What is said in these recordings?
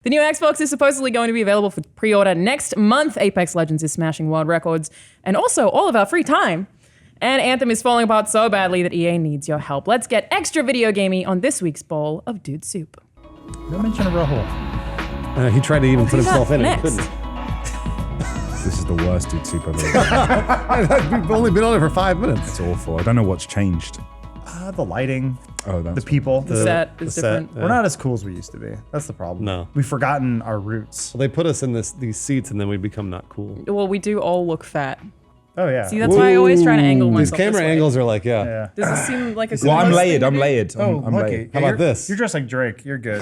The new Xbox is supposedly going to be available for pre-order next month. Apex Legends is smashing world records and also all of our free time. And Anthem is falling apart so badly that EA needs your help. Let's get extra video gamey on this week's bowl of dude soup. No mention of Rahul. He tried to even put himself in it. He couldn't. This is the worst dude soup I've ever We've only been on it for 5 minutes. It's awful. I don't know what's changed. The lighting, that's the people. The set is different. We're not as cool as we used to be. That's the problem. No. We've forgotten our roots. Well, they put us in these seats and then we become not cool. Well, we do all look fat. Oh, yeah. See, that's why I always try to angle myself These camera this way. angles are like, yeah. Does it seem like a Well, I'm gross layered. thing I'm to do? layered. Oh, I'm lucky. layered. How about this? You're dressed like Drake. You're good.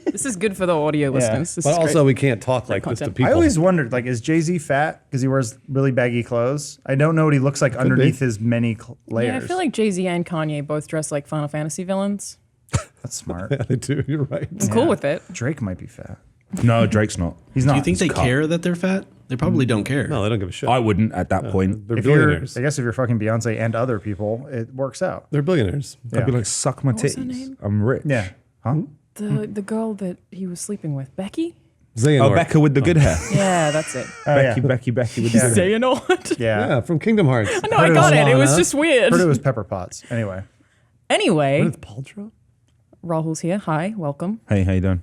This is good for the audio listeners. This But is also, great. we can't talk like this to content. people. I always wondered, like, is Jay-Z fat because he wears really baggy clothes? I don't know what he looks like underneath his many layers. Yeah, I feel like Jay-Z and Kanye both dress like Final Fantasy villains. That's smart. Yeah, they do. You're right. I'm cool with it. Drake might be fat. No, Drake's not. He's not. Do you think they care that they're fat? They probably don't care. No, they don't give a shit. I wouldn't at that point. They're If you're, billionaires. I guess if you're fucking Beyonce and other people, it works out. They're billionaires. I'd be like, suck my was her titties. name? I'm rich. Yeah. Huh? The girl that he was sleeping with, Becky? Xehanort. Oh, Becca with the good hair. Yeah, that's it. Becky with the good hair. Xehanort. Yeah. Yeah, from Kingdom Hearts. No, I got it. It was Lana. just weird. Heard it was Pepper Potts. Anyway. Anyway, Gwyneth Paltrow? Rahul's here. Hi, welcome. Hey, how you doing?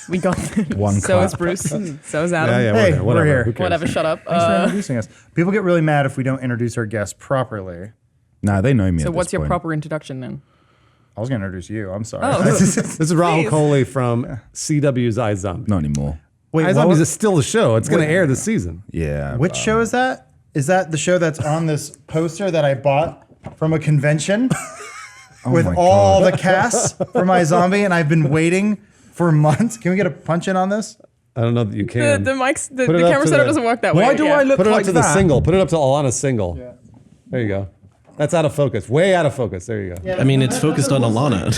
We got One So clap. is Bruce. So is Adam. Yeah, Hey, whatever. we're Whatever. here. Who cares? Whatever, shut up. Thanks for introducing us. People get really mad if we don't introduce our guests properly. Nah, they know me. So at what's this your point. proper introduction then? I was going to introduce you. I'm sorry. Oh, This is Rahul Please. Kohli from CW's iZombie. Not anymore. Wait, iZombie is still a show. It's going to air this season. Yeah. which show is that? Is that the show that's on this poster that I bought from a convention with my all the casts from iZombie, and I've been waiting for months? Can we get a punch in on this? I don't know that you can. The mics, the Put it up camera to setup the- doesn't work that way. Why do I look Put it like up to that? the single. Put it up to Alana's single. Yeah. There you go. That's out of focus. Way out of focus. There you go. I mean, it's focused on Alana.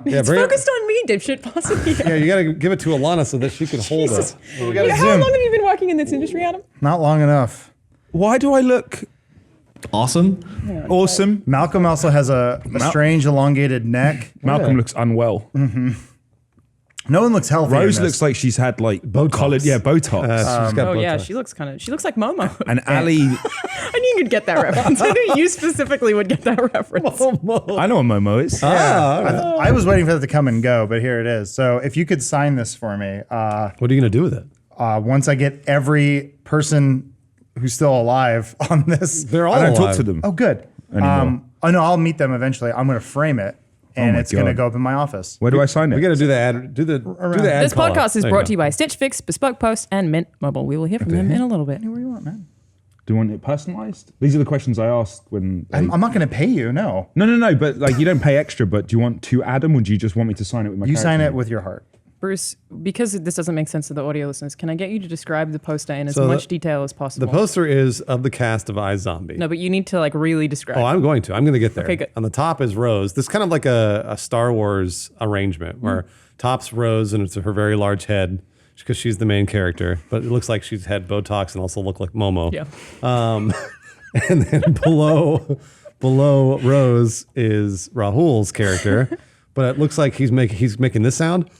Yeah, It's bring it- focused on me, dipshit. Possibly. Yeah, you got to give it to Alana so that she can hold it. We You got know, to how long zoom. have you been working in this industry, Adam? Not long enough. Why do I look Awesome. awesome? Malcolm also has a strange elongated neck. Malcolm looks unwell. No one looks healthy. Rose in this. looks like she's had like Botox. collared, Botox. She's got Oh yeah, Botox. she looks like Momo. and Ali, I knew you'd get that reference. I knew you specifically would get that reference. I know what Momo is. I was waiting for that to come and go, but here it is. So if you could sign this for me, What are you going to do with it? once I get every person who's still alive on this. They're all I don't alive. talk to them. Oh, good. Anymore. Oh no, I'll meet them eventually. I'm going to frame it, and my it's going to God. go up in my office. Where do I sign it? We got to do the ad. Do the ad. This call-out. podcast is There brought go. to you by Stitch Fix, Bespoke Post, and Mint Mobile. We will hear from them in a little bit. Where you want, man? Do you want it personalized? These are the questions I asked when. I'm not going to pay you. No, No. But like, you don't pay extra. But do you want to add them, or do you just want me to sign it with my? you sign character it name? with your heart. Bruce, because this doesn't make sense to the audio listeners, can I get you to describe the poster in as So much the- detail as The possible? poster is of the cast of iZombie. No, but you need to like really describe. Oh, I'm going to. I'm going to get there. Okay, good. On the top is Rose. This is kind of like a Star Wars arrangement where top's Rose and it's her very large head because she's the main character, but it looks like she's had Botox and also look like Momo. Yeah. And then below Rose is Rahul's character, but it looks like he's making this sound.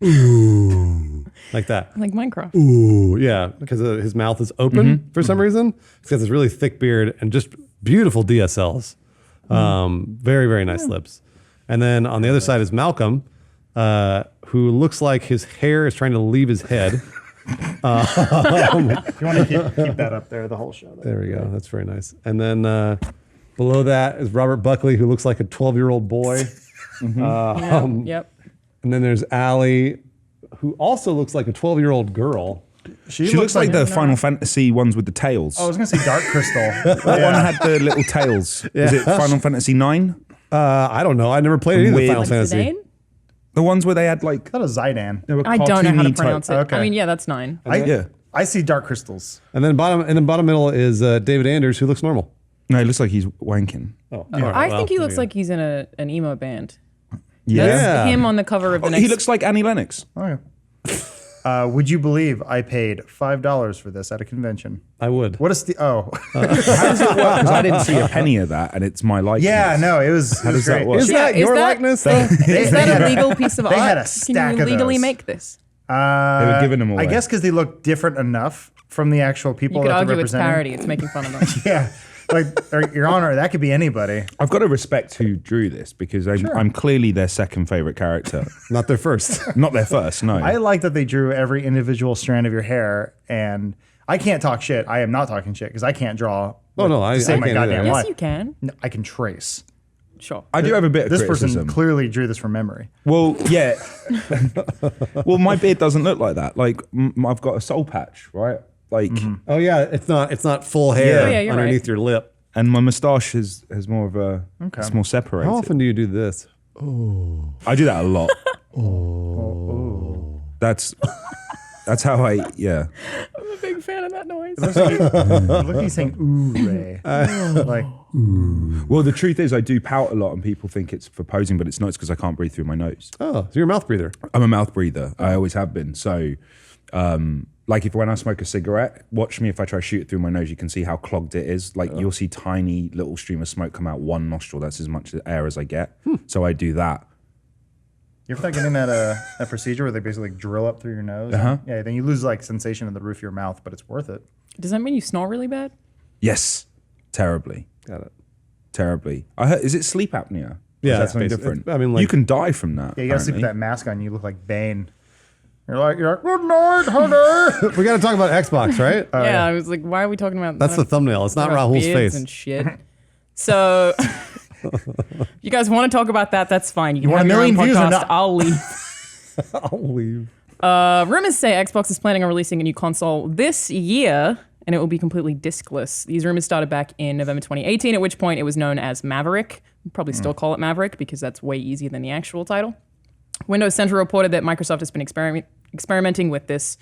Ooh. Like that. Like Minecraft. Ooh, yeah, because his mouth is open for some reason. He's got this really thick beard and just beautiful DSLs. Very, very nice lips. And then on the other side is Malcolm, who looks like his hair is trying to leave his head. You want to keep that up there the whole show. There we go. That's very nice. And then below that is Robert Buckley, who looks like a 12-year-old boy. Yep. And then there's Allie, who also looks like a 12-year-old girl. She looks like the Final Fantasy ones with the tails. I was going to say Dark Crystal. That one had the little tails. Is it Final Fantasy 9? I don't know. I never played any of the Weird. Final Like Fantasy. Zidane? The ones where they had like That was Zidane. they were I don't know how to cartoony pronounce it. type- Okay. I mean, yeah, that's 9. Yeah. I see Dark Crystals. And then bottom middle is David Anders, who looks normal. No, it looks like he's wanking. Oh, I think he looks like he's in an emo band. Yeah. That's him on the cover of the next. He looks like Annie Lennox. Oh, yeah. Would you believe I paid $5 for this at a convention? I would. What is the How does it work? Because I didn't see a penny of that, and it's my likeness. Yeah, no, it was. How it was does that great. work? Is that your likeness? Is that a legal piece of art? They had a stack Can you of legally those. make this? They were giving them away. I guess because they look different enough from the actual people You could that they're argue it's representing. parody. It's making fun of them. Yeah, like Your Honor, that could be anybody. I've got to respect who drew this because I'm clearly their second favorite character. Not their first. Not their first, no. I like that they drew every individual strand of your hair, and I can't talk shit. I am not talking shit because I can't draw. I to save can't my either. goddamn Yes, life. you can. No, I can trace. Sure. I do have a bit of This criticism. person clearly drew this from memory. Well, yeah. Well, my beard doesn't look like that. Like, I've got a soul patch, right? Like, Oh yeah, it's not full hair Yeah, you're underneath right. your lip. and my moustache has more of a, it's more separated. How often do you do this? I do that a lot. That's how yeah. I'm a big fan of that noise. Look at you saying "ooh, Ray." Like, Well, the truth is, I do pout a lot, and people think it's for posing, but it's not. It's because I can't breathe through my nose. Oh, so you're a mouth breather. I'm a mouth breather. I always have been. So, like when I smoke a cigarette, watch me if I try to shoot it through my nose. You can see how clogged it is. Like you'll see tiny little stream of smoke come out one nostril. That's as much air as I get. So I do that. you ever thought getting that procedure where they basically drill up through your nose? Yeah, then you lose like sensation in the roof of your mouth, but it's worth it. Does that mean you snore really bad? Yes, terribly, Got it. terribly. I heard. Is it sleep apnea? Or Yeah, is that it's something basically- different. I mean, like- you can die from that. Yeah, you gotta sleep with apparently. that mask on. You look like Bane. You're like, good night, honey. We got to talk about Xbox, right? Yeah, I was like, why are we talking about That's the thumbnail. It's not about Rahul's beards face. and shit? So, if you guys want to talk about that, that's fine. You can want have a your own million views or podcast. not? I'll leave. I'll leave. Rumors say Xbox is planning on releasing a new console this year, and it will be completely diskless. These rumors started back in November 2018, at which point it was known as Maverick. We'll probably still call it Maverick because that's way easier than the actual title. Windows Central reported that Microsoft has been experimenting with this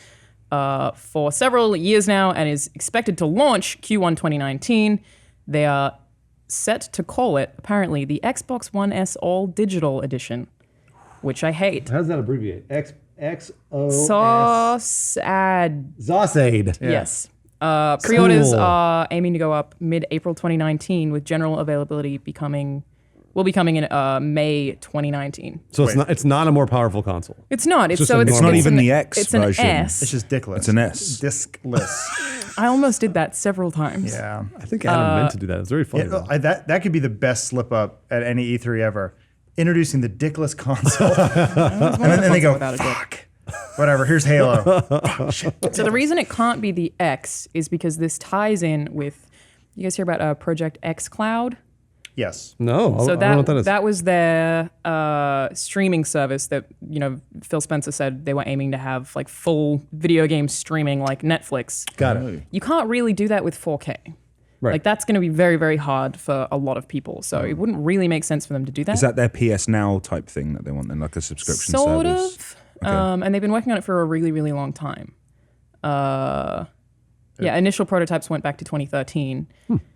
for several years now and is expected to launch Q1 2019. They are set to call it, apparently, the Xbox One S All Digital Edition, which I hate. How does that abbreviate? XOS. SAD. Zosaid. Yes. Pre-orders Cool. are aiming to go up mid-April 2019, with general availability will be coming in May 2019. So it's not a more powerful console. It's not. It's just so a it's, normal- It's not even an- the X It's an version. S. It's just dickless. It's an S. Diskless. I almost did that several times. Yeah. I think Adam meant to do that. It's very funny. It- though. that could be the best slip up at any E3 ever. Introducing the dickless console. and then they go, Without a dick. fuck. Whatever, here's Halo. So the reason it can't be the X is because this ties in with, you guys hear about Project X Cloud? Yes. No, So I don't know what that is. that was their streaming service that, Phil Spencer said they were aiming to have like full video game streaming like Netflix. Got it. You can't really do that with 4K. Right. Like that's going to be very, very hard for a lot of people. So it wouldn't really make sense for them to do that. Is that their PS Now type thing that they want then, like a subscription sort service? of? And they've been working on it for a really, really long time. Initial prototypes went back to 2013.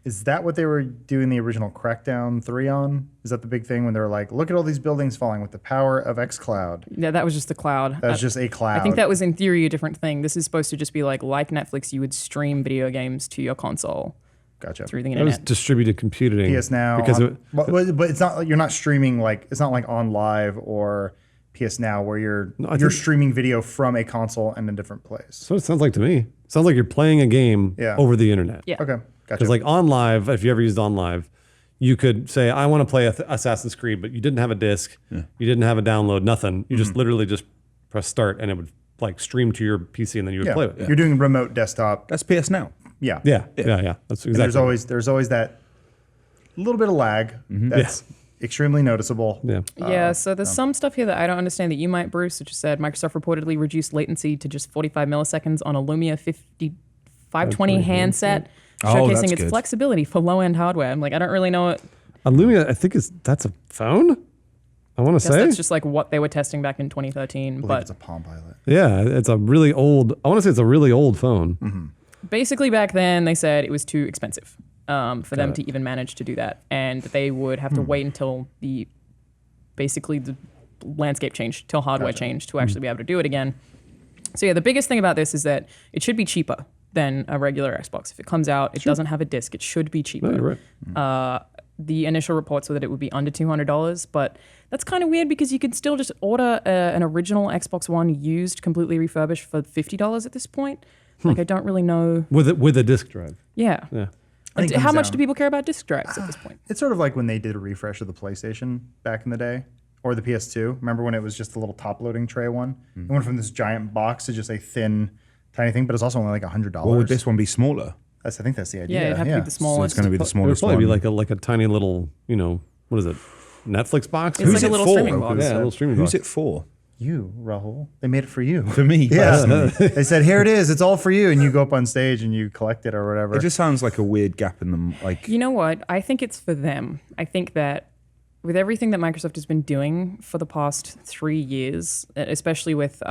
Is that what they were doing the original Crackdown 3 on? Is that the big thing when they were like, look at all these buildings falling with the power of xCloud? Yeah, that was just the cloud. That's just a cloud. I think that was in theory a different thing. This is supposed to just be like Netflix, you would stream video games to your console Gotcha. through the That was internet. distributed computing. PS Now. Because but it's not, you're not streaming like, it's not like on live or PS Now where you're streaming video from a console in a different place. so it sounds like to me. Sounds like you're playing a game Yeah. over the internet. Yeah. Okay. Gotcha. Because like on live, if you ever used on live, you could say, I want to play Assassin's Creed, but you didn't have a disc, you didn't have a download, nothing. You just literally just press start and it would like stream to your PC and then you would yeah. play with it. You're doing remote desktop. That's PS Now. Yeah. Yeah. That's And exactly. there's always that little bit of lag that's extremely noticeable. Yeah. Yeah, so there's some stuff here that I don't understand that you might, Bruce, which said Microsoft reportedly reduced latency to just 45 milliseconds on a Lumia 520 handset, Oh, showcasing that's its good. flexibility for low-end hardware. I'm like, I don't really know it. A Lumia, I think that's a phone. I want to I guess say. that's just like what they were testing back in 2013. I believe But it's a Palm Pilot. Yeah, it's a really old. I want to say it's a really old phone. basically back then they said it was too expensive for them to even manage to do that. And they would have to wait until the landscape changed, till hardware changed to actually be able to do it again. So yeah, the biggest thing about this is that it should be cheaper than a regular Xbox. If it comes out, it doesn't have a disc, it should be cheaper. No, you're right. The initial reports were that it would be under $200, but that's kind of weird because you could still just order an original Xbox One used, completely refurbished for $50 at this point. Like, I don't really know. With a disc drive. Yeah. Yeah. I think it How comes much down- do people care about disc drives at this point? It's sort of like when they did a refresh of the PlayStation back in the day, or the PS2. Remember when it was just the little top-loading tray one? It went from this giant box to just a thin, tiny thing, but it's also only like $100. Or would this one be smaller? I think that's the idea. Yeah, it'd have to be the So smallest. it's going to be the It would smallest probably one. be like a tiny little, what is it? Netflix box? It's Who's like a it little for? streaming box. Yeah, a little streaming Who's box. it for? You, Rahul. They made it for you. For me. Yeah. personally. They said, here it is. It's all for you. And you go up on stage and you collect it or whatever. It just sounds like a weird gap in them. Like, You know what? I think it's for them. I think that with everything that Microsoft has been doing for the past 3 years, especially with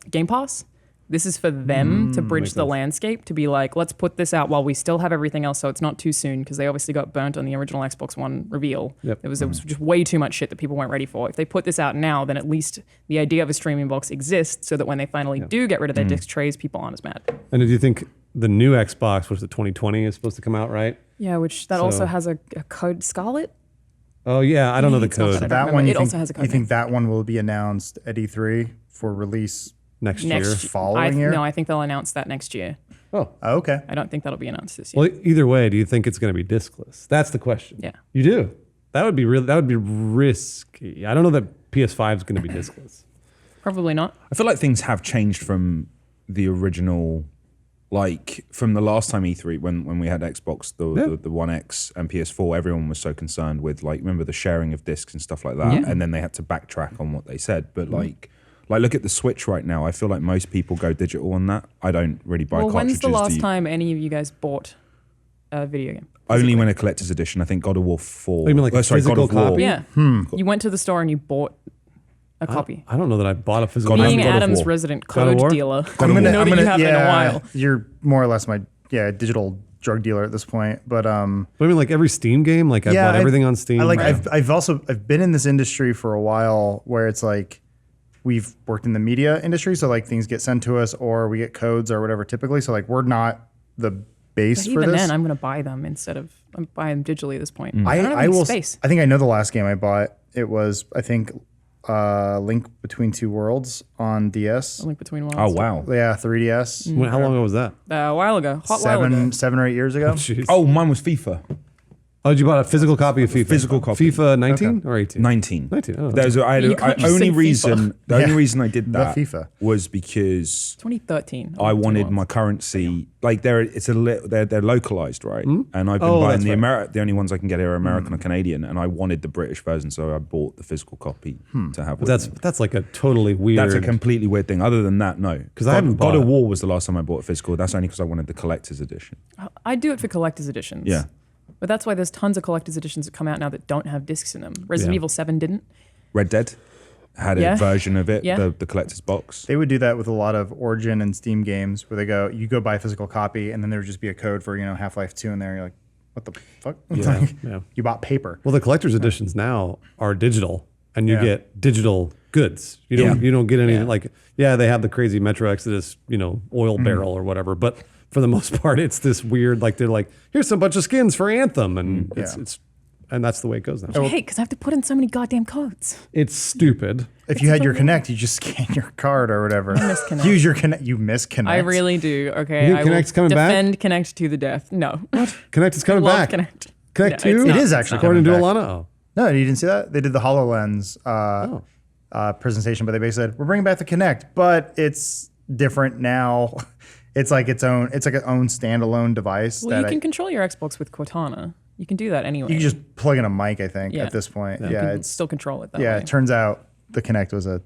Game Pass, this is for them to bridge the landscape, to be like, let's put this out while we still have everything else so it's not too soon, because they obviously got burnt on the original Xbox One reveal. Yep. There was just way too much shit that people weren't ready for. If they put this out now, then at least the idea of a streaming box exists so that when they finally do get rid of their disc trays, people aren't as mad. And do you think the new Xbox, which is the 2020, is supposed to come out, right? Yeah, which that also has a code Scarlet. Oh, yeah. I don't know the It's not code. I don't that remember. one, It you think, also has a code you think name. that one will be announced at E3 for release? Next year. Next Following year? No, I think they'll announce that next year. Oh. Oh, okay. I don't think that'll be announced this year. Well, either way, do you think it's going to be discless? That's the question. Yeah. You do? That would be risky. I don't know that PS5 is going to be discless. Probably not. I feel like things have changed from the original, like from the last time E3 when we had Xbox, the One X and PS4. Everyone was so concerned with, like, remember the sharing of discs and stuff like that, Yeah. and then they had to backtrack on what they said. But like look at the Switch right now. I feel like most people go digital on that. I don't really buy Well, cartridges. when's the Do last you? time any of you guys bought a video game? Only when a collector's edition. I think God of War 4. Oh, you mean like a God physical of War. copy? Yeah. You went to the store and you bought a copy. I don't know that I bought a physical God of Being God of Adam's War. resident God of code War? dealer, I'm I know that you haven't in a while. You're more or less my digital drug dealer at this point. But But I mean, like every Steam game, like I bought everything on Steam. I've been in this industry for a while where it's like we've worked in the media industry, so like things get sent to us or we get codes or whatever typically. So like we're not the base But for even this. then, I'm going to buy them instead of I'm buying them digitally at this point. I don't have I any will. space. I think I know the last game I bought. It was I think Link Between Two Worlds on DS. Link Between Worlds. Oh wow. Yeah, 3DS. How long ago was that? A while ago. Hot while ago. 7 or 8 years ago. Jeez. Oh, mine was FIFA. Oh, did you bought a physical copy of FIFA? Physical copy. FIFA 19 or 18? 19. 19. Oh, There's You can't just only say reason. The only Yeah. reason I did The that FIFA. was because 2013. I wanted Worlds. my currency. Like they're localized, right? And I've been Oh, buying that's right. the only ones I can get are American or Canadian, and I wanted the British version, so I bought the physical copy to have. With me. that's like a totally weird. That's a completely weird thing. Other than that, no. 'Cause I haven't God bought of it. War was the last time I bought a physical. That's only because I wanted the collector's edition. I do it for collector's editions. Yeah. But that's why there's tons of collector's editions that come out now that don't have discs in them. Resident Yeah. Evil 7 didn't. Red Dead had Yeah. a version of it, Yeah. the collector's box. They would do that with a lot of Origin and Steam games where you go buy a physical copy and then there would just be a code for, Half-Life 2 in there. You're like, what the fuck? Yeah. You bought paper. Well, the collector's editions now are digital, and you Yeah. get digital goods. You don't get any they have the crazy Metro Exodus, oil barrel or whatever, but for the most part, it's this weird they're like, here's a bunch of skins for Anthem, and it's and that's the way it goes now. I hate because I have to put in so many goddamn codes. It's stupid. If you had your Connect, you just scan your card or whatever. miss Connect. Use your Connect. You miss Connect. I really do. Okay. You think I Connect's will coming back? defend Connect to the death. No. Connect is coming Love back. Connect. Connect No, it's 2? not. It is actually According to coming back. Alana. Oh. No, you didn't see that? They did the HoloLens presentation, but they basically said, we're bringing back the Connect, but it's different now. It's like its own standalone device. Well, you that can control your Xbox with Cortana. You can do that anyway. you can just plug in a mic, I think, Yeah. at this point. You Yeah, can it's still control it that yeah. way. It turns out the Connect was a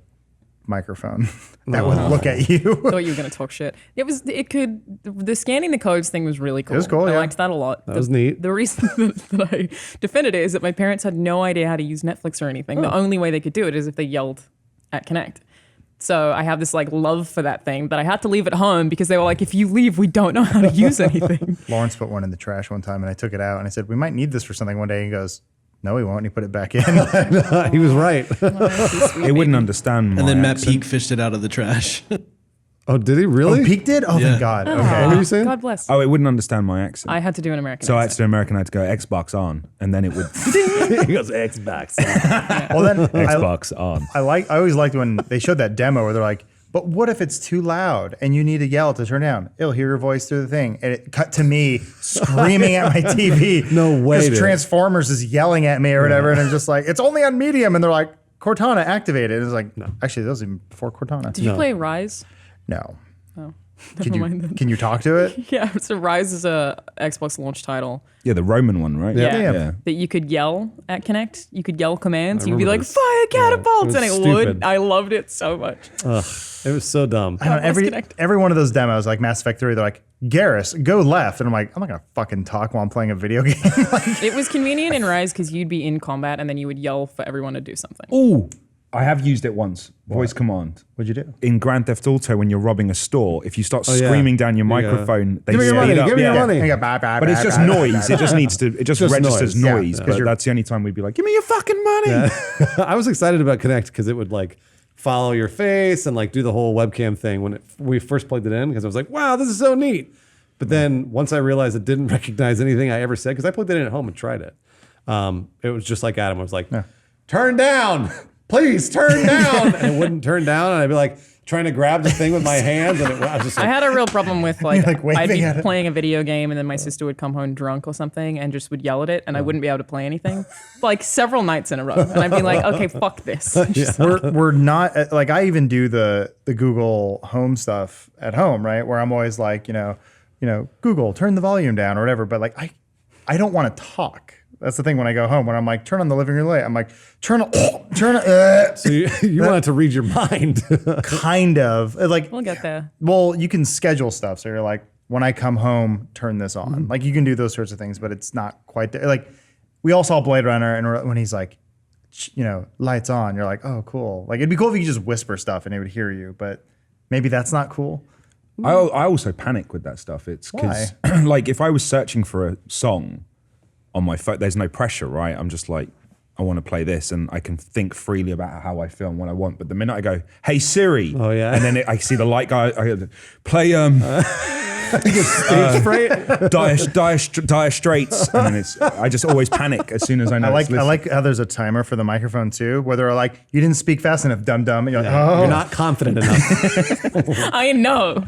microphone that would look at you. I thought you were going to talk shit. The scanning the codes thing was really cool. was cool, I yeah. liked that a lot. That was neat. The reason that I defended it is that my parents had no idea how to use Netflix or anything. The only way they could do it is if they yelled at Connect. So I have this love for that thing, but I had to leave it home because they were like, if you leave, we don't know how to use anything. Lawrence put one in the trash one time, and I took it out, and I said, we might need this for something one day. He goes, no, we won't. And he put it back in. He was right. They wouldn't understand. And then my Matt accent. Peak fished it out of the trash. Oh, did he really? Oh, Peak did? Oh, Yeah. thank God. Okay. What were you saying? God bless. Oh, it wouldn't understand my accent. I had to do an American so I had to accent. do American. I had to go Xbox on, and then it would. He goes Xbox. Well, then Xbox on. I always liked when they showed that demo where they're like, but what if it's too loud and you need to yell to turn down? It'll hear your voice through the thing. And it cut to me screaming at my TV. No way, Because dude. Transformers is yelling at me or whatever. And I'm just like, it's only on medium. And they're like, Cortana activated. It's like, no. Actually, that was even before Cortana. Did you play Rise? No. Oh, Can never mind then. you, can you talk to it? Yeah, so Rise is a Xbox launch title. Yeah, the Roman one, right? Yeah. Yeah. That you could yell at Connect. You could yell commands. You'd be remember like, this. fire catapults, it and it was would. stupid. I loved it so much. It was so dumb. I don't know, Let's connect. every one of those demos, like Mass Effect 3, they're like, Garrus, go left. And I'm like, I'm not going to fucking talk while I'm playing a video game. Like, It was convenient in Rise because you'd be in combat and then you would yell for everyone to do something. Ooh, I have used it once. Voice command. what'd you do? In Grand Theft Auto, when you're robbing a store, if you start yeah. screaming down your Yeah. microphone, they Give me your speed money, up. give me your money. And you go, bah, bah, But it's bah, just bah, noise. bah, It just bah. needs to. It just Just registers noise. Yeah. noise. Yeah. But that's the only time we'd be like, "Give me your fucking money." I was excited about Connect because it would like follow your face and like do the whole webcam thing when we first plugged it in because I was like, wow, this is so neat. But then once I realized it didn't recognize anything I ever said, because I plugged it in at home and tried it. It was just like Adam. I was like, turn down, please turn down. And it wouldn't turn down. And I'd be like trying to grab the thing with my hands. And I was just I like, had a real problem with like, like waving I'd be at it. playing a video game and then my sister would come home drunk or something and just would yell at it and I wouldn't be able to play anything for like several nights in a row. And I'd be like, okay, fuck this. Just- we're not like I even do the Google Home stuff at home, right? Where I'm always like, you know, Google, turn the volume down or whatever. But like I don't want to talk. That's the thing when I go home when I'm like, turn on the living room light. I'm like, turn so you wanted to read your mind. kind of like. We'll get there. Well, you can schedule stuff. So you're like, when I come home, turn this on. Like you can do those sorts of things, but it's not quite there. Like we all saw Blade Runner, and when he's like, lights on, you're like, oh, cool. Like it'd be cool if you could just whisper stuff and it would hear you, but maybe that's not cool. I also panic with that stuff. It's because like if I was searching for a song on my phone, there's no pressure, right? I'm just like, I want to play this, and I can think freely about how I feel and what I want. But the minute I go, "Hey Siri," Oh, yeah. and then I see the light guy, I go, play Stage fright. Dire Straits, and then I just always panic as soon as I know. I it's like listening. how the's a timer for the microphone too, where they're like, you didn't speak fast enough, dum dum. And you're like, oh, You're not confident enough. I know.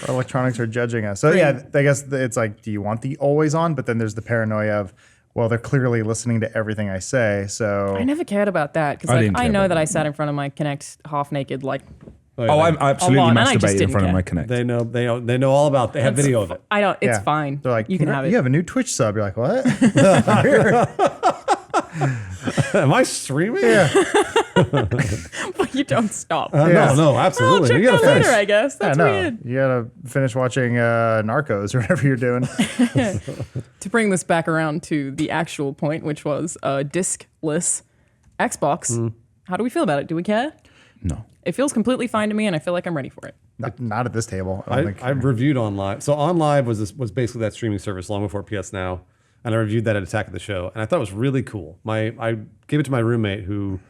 electronics are judging us. So yeah, I guess it's like, do you want the always on? But then there's the paranoia of, well, they're clearly listening to everything I say. So I never cared about that because I like, didn't I care know about that I sat in front of my Connect half naked like Oh, I absolutely A lot, and I just masturbated in didn't front of care. my Connect. They know all about. They have video of it. I don't. It's yeah. fine. They're like, you can have it. You have a new Twitch sub. You're like, what? Am I streaming? Yeah. But you don't stop. No, I'll absolutely. check You gotta that later, finish. I guess. That's no, weird. you gotta finish watching Narcos or whatever you're doing. To bring this back around to the actual point, which was diskless Xbox. How do we feel about it? Do we care? No. It feels completely fine to me, and I feel like I'm ready for it. Not at this table. I don't think. I reviewed OnLive. So OnLive was basically that streaming service long before PS Now, and I reviewed that at Attack of the Show, and I thought it was really cool. I gave it to my roommate, who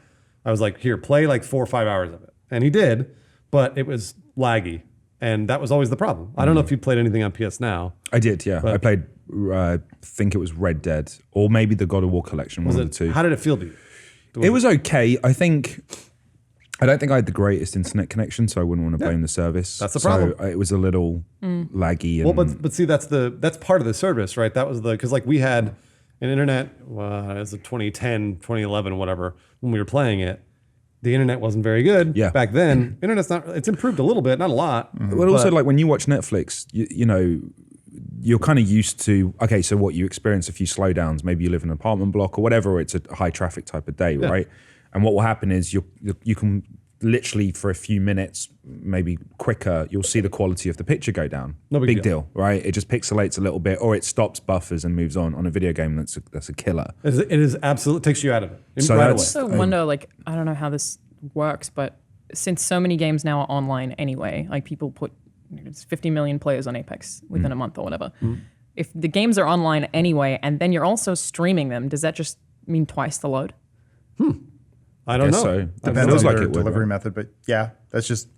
I was like, here, play like 4 or 5 hours of it, and he did, but it was laggy, and that was always the problem. I don't know if you played anything on PS Now. I did, yeah. I played, I think it was Red Dead, or maybe the God of War collection, one of the two. How did it feel to you? It was okay. I don't think I had the greatest internet connection, so I wouldn't want to blame the service. That's the problem. So it was a little laggy. And Well, but see, that's part of the service, right? That was because like we had an internet, it was 2010, 2011, whatever, when we were playing it. The internet wasn't very good back then. It's improved a little bit, not a lot. But also, like when you watch Netflix, you know, you're kind of used to, okay, so what, you experience a few slowdowns, maybe you live in an apartment block or whatever, or it's a high traffic type of day, right? And what will happen is you can literally for a few minutes, maybe quicker, you'll see the quality of the picture go down. No big deal, right? It just pixelates a little bit, or it stops buffers and moves on. On a video game, that's a killer. It is absolutely takes you out of it So right away. that's- I also wonder, like, I don't know how this works, but since so many games now are online anyway, like people put 50 million players on Apex within a month or whatever. If the games are online anyway, and then you're also streaming them, does that just mean twice the load? I don't know. So Depends feels on like their it would, delivery right? method, but yeah, that's just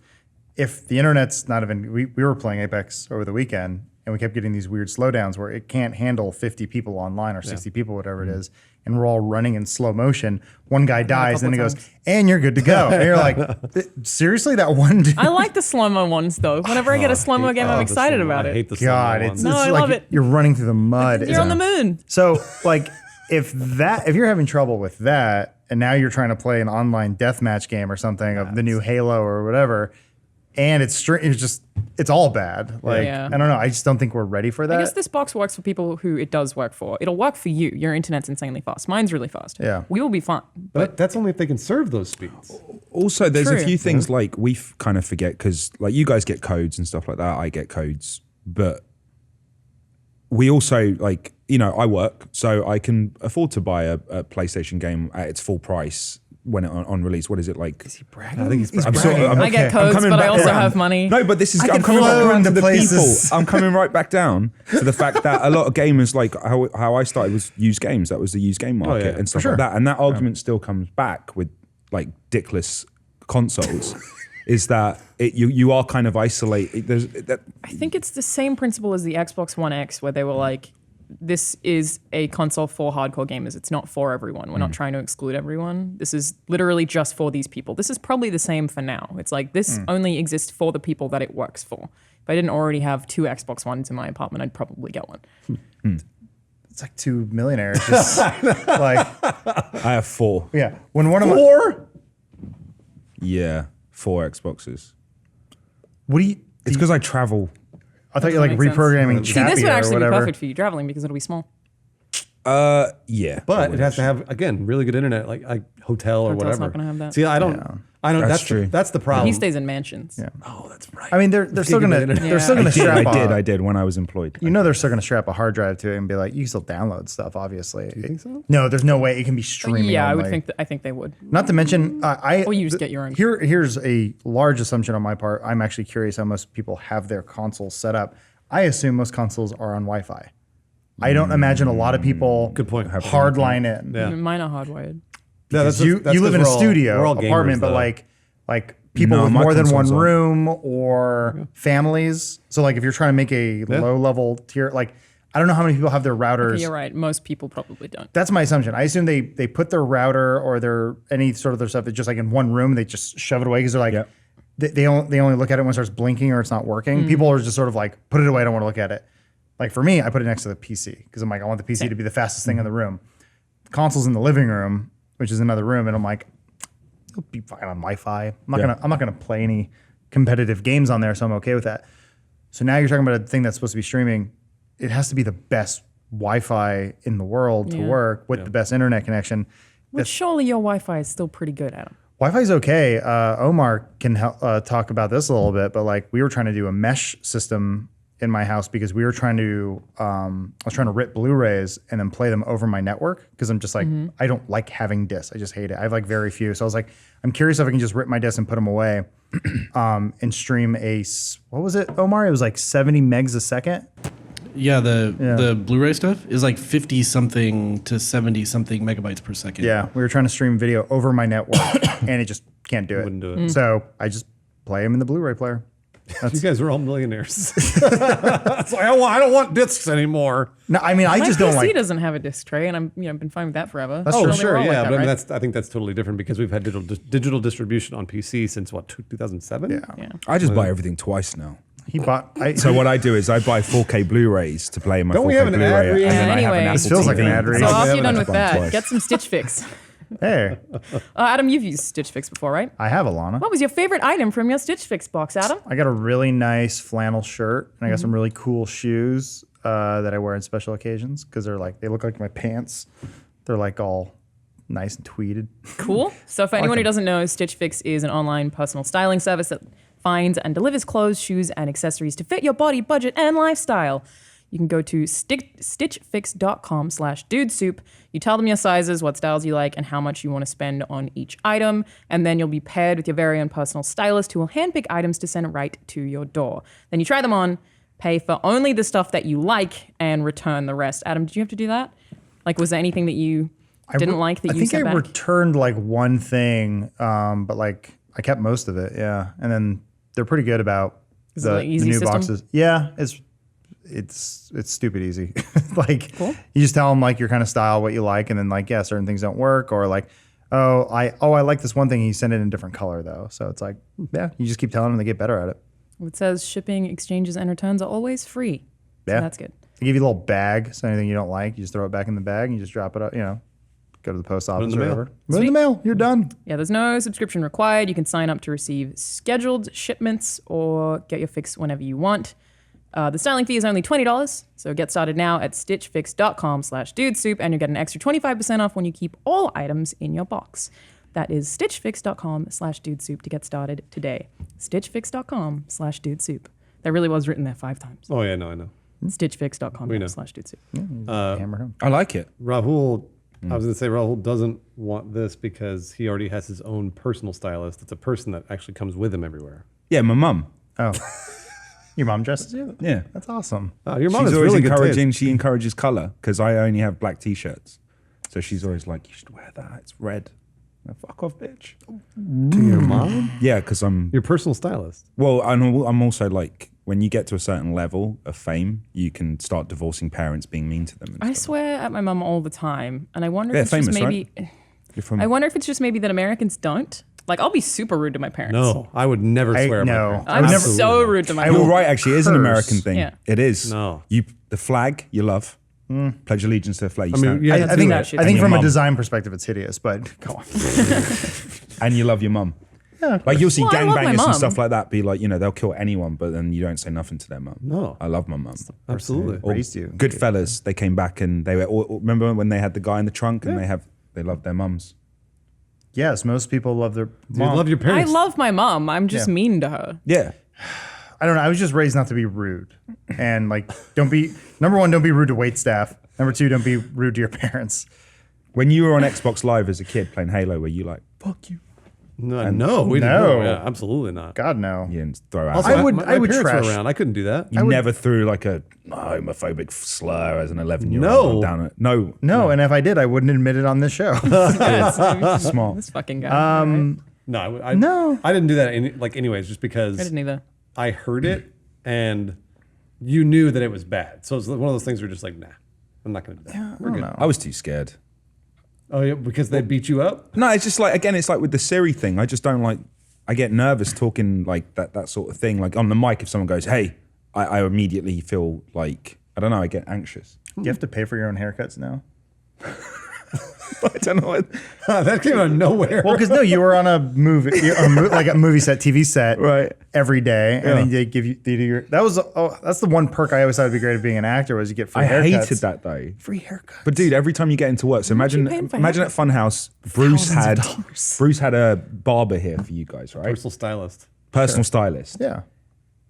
if the internet's not even, we were playing Apex over the weekend and we kept getting these weird slowdowns where it can't handle 50 people online or 60 people, whatever it is. And we're all running in slow motion. One guy dies, and then it goes, and you're good to go. And you're like, seriously, that one dude? I like the slow-mo ones, though. Whenever I get a slow-mo game, I'm excited about I it. hate the God, slow-mo it's ones. No, I like love it. You're running through the mud. You're on the moon. So, like, if you're having trouble with that, and now you're trying to play an online deathmatch game or something of the new Halo or whatever, and it's all bad. Like, Yeah. I don't know. I just don't think we're ready for that. I guess this box works for people who it does work for. It'll work for you. Your internet's insanely fast. Mine's really fast. Yeah. We will be fine. But that's only if they can serve those speeds. Also, there's True. a few things like we kind of forget because like you guys get codes and stuff like that. I get codes, but we also like, you know, I work, so I can afford to buy a PlayStation game at its full price when it on release. What is it like? Is he bragging? I think he's He's I'm sort of- bragging. I'm- I get I'm codes, coming but I back also around. have money. No, but this is I I'm can coming back flow around to into the places. people. I'm coming right back down to the fact that a lot of gamers like how I started was used games. That was the used game market yeah, and stuff sure. like that. And that argument still comes back with like dickless consoles. Is that you are kind of isolated? There's that. I think it's the same principle as the Xbox One X, where they were like, this is a console for hardcore gamers. It's not for everyone. We're not trying to exclude everyone. This is literally just for these people. This is probably the same for now. It's like this only exists for the people that it works for. If I didn't already have 2 Xbox Ones in my apartment, I'd probably get one. It's like 2 millionaires. Just like, I have 4. yeah. When one of my, Yeah, 4 Xboxes. what do you, It's because I travel. I thought you're like Makes sense. reprogramming See, Chappie this would or actually be whatever. perfect for you traveling because it'll be small. Yeah, But it has to have, again, really good internet, like a hotel or Hotel's whatever. not gonna have that. See, I don't. That's That's true. That's the problem. He stays in mansions. Yeah. Oh, that's right. I mean, they're still gonna Gigabit internet. they're still gonna strap. I did when I was employed. You know, they're still gonna strap a hard drive to it and be like, you can still download stuff. Obviously, you think so? No, there's no way it can be streaming. Yeah, I would only. think I think they would. Not to mention, Or you just get your own. Here's a large assumption on my part. I'm actually curious how most people have their consoles set up. I assume most consoles are on Wi-Fi. I don't imagine a lot of people Good point. hardline in. Yeah. Mine are hardwired. Yeah, Because you live in a studio we're all gamers, apartment, but though. like people No, with my more than one consoles aren't. room or families. So like if you're trying to make a low level tier, like I don't know how many people have their routers. You're right. Most people probably don't. That's my assumption. I assume they put their router or their any sort of their stuff just like in one room. They just shove it away because they're like Yep. they only look at it when it starts blinking or it's not working. People are just sort of like put it away. I don't want to look at it. Like for me, I put it next to the PC because I'm like I want the PC to be the fastest thing in the room. The console's in the living room, which is another room, and I'm like it'll be fine on Wi-Fi. I'm not gonna play any competitive games on there, so I'm okay with that. So now you're talking about a thing that's supposed to be streaming. It has to be the best Wi-Fi in the world to Yeah. work with the best internet connection. But surely your Wi-Fi is still pretty good, Adam. Wi-Fi is okay. Omar can talk about this a little bit, but like we were trying to do a mesh system in my house because we were trying to, I was trying to rip Blu-rays and then play them over my network because I'm just like, I don't like having discs. I just hate it. I have like very few. So I was like, I'm curious if I can just rip my discs and put them away and stream what was it, Omar? It was like 70 megs a second. Yeah, the Blu-ray stuff is like 50 something to 70 something megabytes per second. Yeah, we were trying to stream video over my network and it just can't do it. Wouldn't do it. So I just play them in the Blu-ray player. You guys are all millionaires. It's like, I don't want discs anymore. No, I mean, I My just PC don't like. doesn't have a disc tray, and I've been fine with that forever. That's Oh, true. sure, We're all yeah, like but I mean, right? I think that's totally different because we've had digital distribution on PC since what 2007. Yeah. I just buy everything twice now. He bought. So what I do is I buy 4K Blu-rays to play in my Don't 4K we have an ad Blu-ray, read? and then Yeah, I have an anyway. Apple This feels like an TV. ad read. So Yeah, after Yeah, you're done that's with fun that, twice. get some Stitch Fix. Hey, Adam, you've used Stitch Fix before, right? I have Alana. What was your favorite item from your Stitch Fix box, Adam? I got a really nice flannel shirt and I got some really cool shoes that I wear on special occasions because they look like my pants. They're like all nice and tweeted. Cool. So for anyone who doesn't know, Stitch Fix is an online personal styling service that finds and delivers clothes, shoes, and accessories to fit your body, budget, and lifestyle. You can go to stitchfix.com/dudesoup. You tell them your sizes, what styles you like, and how much you want to spend on each item. And then you'll be paired with your very own personal stylist who will handpick items to send right to your door. Then you try them on, pay for only the stuff that you like, and return the rest. Adam, did you have to do that? Like, was there anything that you didn't like that I you think sent I back? returned like one thing, but like I kept most of it. Yeah, and then they're pretty good about Is it an the easy new system? boxes. Yeah, it's stupid easy. Like Cool. you just tell them like your kind of style, what you like, and then like certain things don't work, or like I like this one thing. You send it in a different color though, so it's like you just keep telling them, they get better at it. It says shipping, exchanges, and returns are always free. So Yeah. that's good. They give you a little bag, so anything you don't like, you just throw it back in the bag and you just drop it up. Go to the post office in the or mail. whatever. Put it in the mail. You're done. Yeah, there's no subscription required. You can sign up to receive scheduled shipments or get your fix whenever you want. The styling fee is only $20, so get started now at stitchfix.com/dudesoup, and you get an extra 25% off when you keep all items in your box. That is stitchfix.com/dudesoup to get started today. Stitchfix.com/dudesoup. That really was written there 5 times. Oh yeah, no, I know. Stitchfix.com/dudesoup. Hammer home. I like it. Rahul, I was going to say Rahul doesn't want this because he already has his own personal stylist. It's a person that actually comes with him everywhere. Yeah, my mum. Oh, your mom dresses you? Yeah. That's awesome. Oh, your mom She's is always really encouraging. good. She encourages color because I only have black t-shirts. So she's always like, "You should wear that. It's red." Like, fuck off, bitch. To your mom? Yeah, because I'm. Your personal stylist. Well, I'm also like, when you get to a certain level of fame, you can start divorcing parents being mean to them. And I stuff. swear at my mum all the time, and I wonder Yeah, if it's famous, just maybe. You're from- I wonder if it's just maybe that Americans don't. Like, I'll be super rude to my parents. No, I would never swear. at my no. parents. I'm Absolutely so not. rude to my I You're parents. will right. Actually, it is an curse. American thing. Yeah. It is. No. The flag you love. Pledge allegiance to the flag. You I mean, stand. yeah, I think that shit. I think And your from a mum. design perspective, it's hideous, but go on. And you love your mum. Yeah. Like you'll see Well, I love my gangbangers mum. and stuff like that be like, they'll kill anyone, but then you don't say nothing to their mum. No. I love my mum. Absolutely. Or Raised you. Goodfellas, they came back and they were. Remember when they had the guy in the trunk and they loved their mums. Yes, most people love their Do you mom. love your I parents? love my mom. I'm just Yeah. mean to her. Yeah. I don't know. I was just raised not to be rude, and like, don't be number one. Don't be rude to wait staff. Number two, don't be rude to your parents. When you were on Xbox Live as a kid playing Halo, were you like, "Fuck you"? No, we didn't. No. No, yeah, absolutely not. God no. You didn't throw out. Also, I would- my I would parents trash. were around. I couldn't do that. You never threw like a homophobic slur as an 11-year-old No. down it. No. No, and if I did, I wouldn't admit it on this show. Smart. This fucking guy. Right? No, No. I didn't do that. Anyways, just I because didn't either. I heard it and you knew that it was bad. So it's one of those things where you're just like, nah, I'm not going to do that. We're good. I was too scared. Oh, yeah, because they beat you up? No, it's just like, again, it's like with the Siri thing. I just don't like, I get nervous talking like that sort of thing. Like on the mic, if someone goes, "Hey," I immediately feel like, I don't know, I get anxious. You have to pay for your own haircuts now. I don't know what. That came out of nowhere. Well, because no, you were on a movie, like a movie set, TV set, Right. every day, and then they give you that's the one perk I always thought would be great of being an actor was you get free I haircuts. hated that though. Free haircut. But dude, every time you get into work, so imagine paying for at Funhaus, Bruce had a barber here for you guys, right? Personal stylist. Personal stylist. Yeah.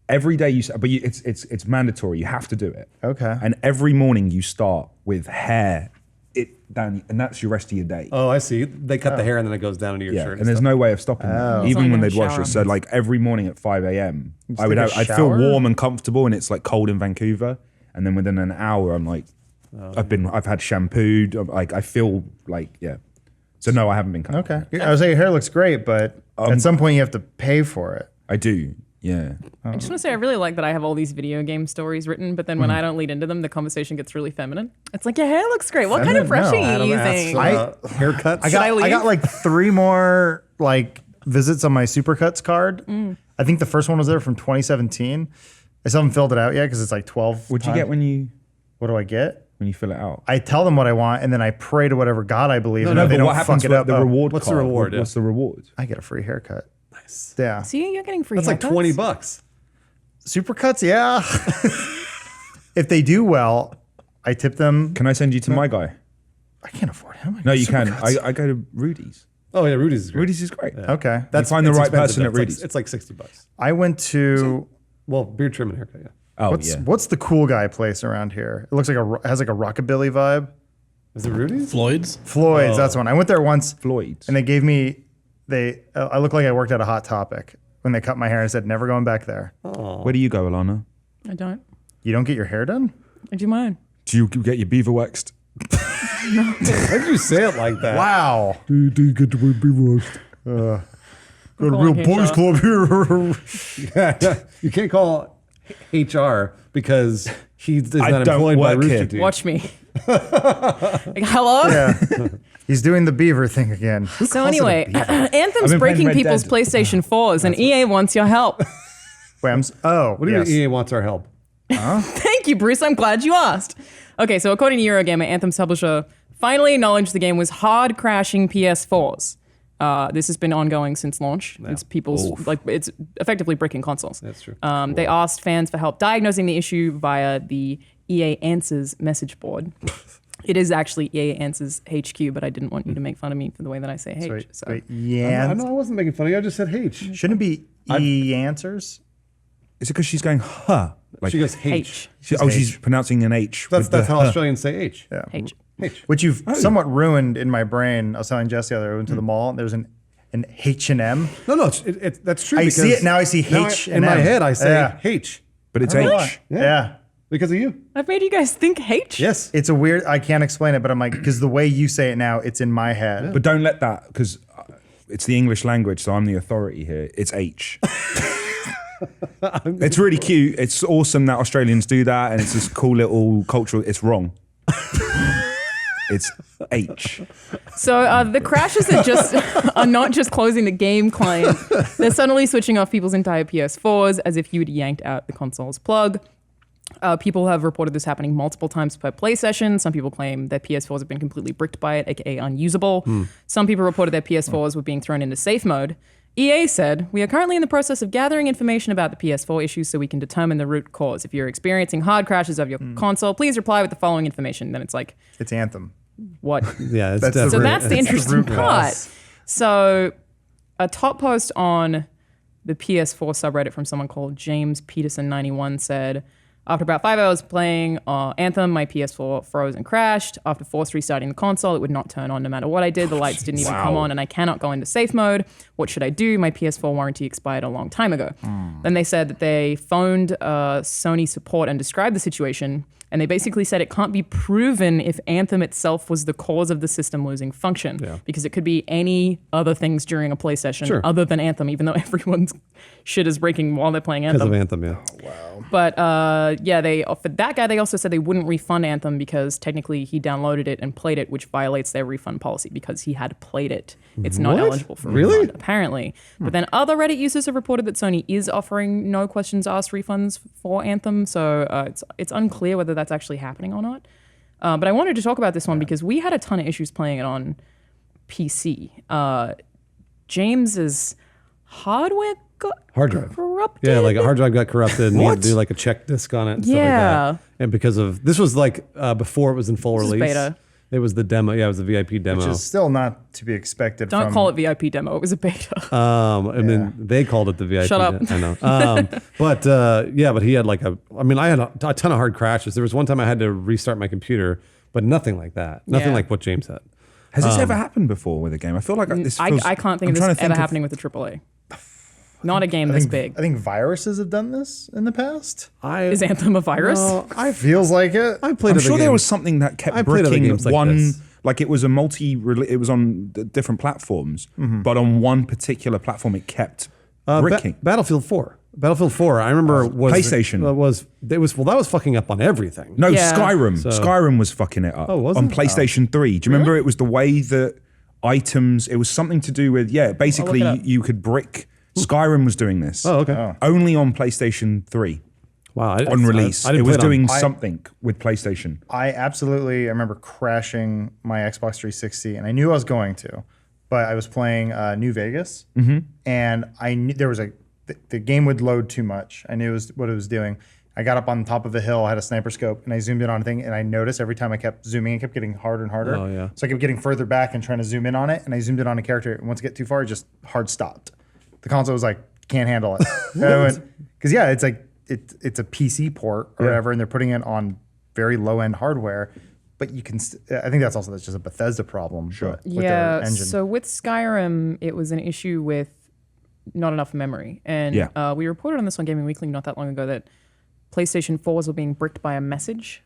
Every day it's mandatory. You have to do it. Okay. And every morning you start with hair down, and that's your rest of your day. Oh, I see. They cut the hair and then it goes down into your Yeah, shirt. and there's stuff. no way of stopping that, even like when a they'd wash shower. us. So like every morning at 5 a.m, take a I'd feel shower? warm and comfortable, and it's like cold in Vancouver. And then within an hour, I'm like, I've had shampooed. Like I feel like So no, I haven't been cut. Okay. I was saying your hair looks great, but at some point you have to pay for it. I do. Yeah. I just want to say I really like that I have all these video game stories written, but then when I don't lead into them, the conversation gets really feminine. It's like, your hair looks great. What kind of brush Feminine? are you Adam using? asks, haircuts. I leave? got like 3 more like visits on my Supercuts card. I think the first one was there from 2017. I still haven't filled it out yet because it's like 12. What'd you get when you get? fill it out? I tell them what I want and then I pray to whatever God I believe in. No, that they but don't what happens fuck it with up. the reward What's the card? reward, What's the reward? I get a free haircut. Nice. Yeah. See, you're getting free That's like haircuts. $20. Supercuts, yeah. If they do well, I tip them. Can I send you to my guy? I can't afford him. No, you can. Supercuts. I go to Rudy's. Oh, yeah, Rudy's is great. Rudy's is great. Okay. That's find the It's right expensive, person at though. Rudy's. It's like $60. I went to Well, beard trim and haircut, yeah. Oh what's yeah. what's the cool guy place around here? It looks like has like a rockabilly vibe. Is it Rudy's? Floyd's. Floyd's, that's one. I went there once Floyd's. and they gave me I look like I worked at a Hot Topic when they cut my hair and said never going back there. Where do you go, Alana? I don't. You don't get your hair done? I do mine. Do you get your beaver waxed? Why did you say it like that? Wow. Do you get to wear beaver waxed? Who Got a real calling boys HR. club here. You can't call HR because he's I not don't employed by work Rooster here. Teeth. Watch me. Like, hello? Yeah. He's doing the beaver thing again. So anyway, Anthem's been breaking playing Red people's Dead. PlayStation 4s, and EA wants your help. Whams. Oh, What do you yes. mean EA wants our help? Thank you, Bruce. I'm glad you asked. Okay, so according to Eurogamer, Anthem's publisher finally acknowledged the game was hard crashing PS4s. This has been ongoing since launch. It's people's it's effectively bricking consoles. That's true. They asked fans for help diagnosing the issue via the EA Answers message board. It is actually EA Answers HQ, but I didn't want you to make fun of me for the way that I say H. Wait, So. wait, I yeah. know I wasn't making fun of you. I just said H. Shouldn't it be E answers? Is it because she's going, huh? Like, She goes H. H. she's pronouncing an H. That's with the how huh. Australians say H. Yeah. H. H. Which you've somewhat ruined in my brain. I was telling Jesse the other day, I went to the mall. There's an H&M. No, that's true. I see because it now. I see now H in my and M. head, I say Yeah. H But it's I don't know H. why. Yeah. because of you. I've made you guys think H? Yes. It's a weird, I can't explain it, but I'm like, because the way you say it now, it's in my head. But don't let that, because it's the English language, so I'm the authority here. It's H. It's really cute. It's awesome that Australians do that, and it's this cool little cultural. It's wrong. It's H. So the crashes are not just closing the game client. They're suddenly switching off people's entire PS4s as if you had yanked out the console's plug. People have reported this happening multiple times per play session. Some people claim their PS4s have been completely bricked by it, aka unusable. Some people reported their PS4s were being thrown into safe mode. EA said, "We are currently in the process of gathering information about the PS4 issues so we can determine the root cause. If you're experiencing hard crashes of your console, please reply with the following information." Then it's like, It's Anthem. what? Yeah, it's That's the definitely. So that's the the interesting root part. cause. So a top post on the PS4 subreddit from someone called James Peterson91 said, "After about 5 hours playing Anthem, my PS4 froze and crashed. After forced restarting the console, it would not turn on no matter what I did. The lights didn't even come on and I cannot go into safe mode. What should I do? My PS4 warranty expired a long time ago." Then they said that they phoned Sony support and described the situation. And they basically said it can't be proven if Anthem itself was the cause of the system losing function. Yeah. Because it could be any other things during a play session Sure. other than Anthem, even though everyone's shit is breaking while they're playing because Anthem. of Anthem, yeah. But yeah, for that guy, they also said they wouldn't refund Anthem because technically he downloaded it and played it, which violates their refund policy because he had played it. It's not What? eligible for Really? refund, apparently. But then other Reddit users have reported that Sony is offering no questions asked refunds for Anthem, so it's unclear whether that's actually happening or not. But I wanted to talk about this one because we had a ton of issues playing it on PC. James's hardware got Hard drive. corrupted. Yeah, like a hard drive got corrupted and you had to do like a check disk on it and stuff like Yeah. that. And because of, this was like before it was in full This is release. beta. It was the demo. Yeah, it was the VIP demo. Which is still not to be expected Don't from... call it VIP demo. It was a beta. I mean, they called it the VIP. Shut up. I know. But but he had like I had a ton of hard crashes. There was one time I had to restart my computer, but nothing like that. Nothing Yeah. like what James had. Has this ever happened before with a game? I feel like this feels, I can't think I'm of trying this to think ever of- happening with a AAA. Not a game this big. I think viruses have done this in the past. Is Anthem a virus? Feels like it. I played I'm other sure there games. was something that kept I played other bricking games like one, this. like it was it was on different platforms, but on one particular platform it kept bricking. Battlefield 4. Battlefield 4. I remember was PlayStation. that was fucking up on everything. No, Yeah. Skyrim. Skyrim was fucking it up was on it? PlayStation 3. Do you remember it was the way that items, it was something to do with, basically it up. you could brick. Skyrim was doing this. Oh, okay. Only on PlayStation 3 Wow. on release. I It didn't was play doing on. something with PlayStation. I remember crashing my Xbox 360, and I knew I was going to, but I was playing New Vegas, and I knew there was the game would load too much. I knew what it was doing. I got up on top of a hill, I had a sniper scope, and I zoomed in on a thing, and I noticed every time I kept zooming, it kept getting harder and harder. Oh, yeah. So I kept getting further back and trying to zoom in on it, and I zoomed in on a character, and once it get too far, it just hard stopped. The console was like, can't handle it. And I went, because it's like, it's a PC port or whatever, and they're putting it on very low end hardware. But you can, I think that's just a Bethesda problem. Sure. With their engine. So with Skyrim, it was an issue with not enough memory. And we reported on this on Gaming Weekly not that long ago that PlayStation 4s were being bricked by a message.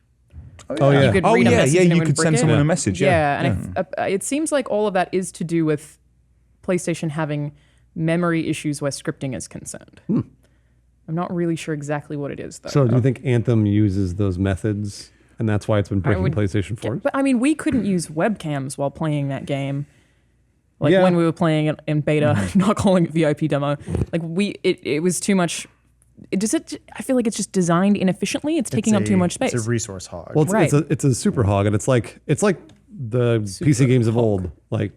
Oh, yeah. You could read a message and it you would could brick send it. someone a message. Yeah, and it seems like all of that is to do with PlayStation having memory issues where scripting is concerned. I'm not really sure exactly what it is, though. So do you think Anthem uses those methods, and that's why it's been breaking would- PlayStation 4? But I mean, we couldn't use webcams while playing that game. Like Yeah. when we were playing it in beta, not calling it VIP demo. Like it was too much. I feel like it's just designed inefficiently. It's taking up too much space. It's a resource hog. Well, Right. it's a super hog, and it's like the PC games of old, like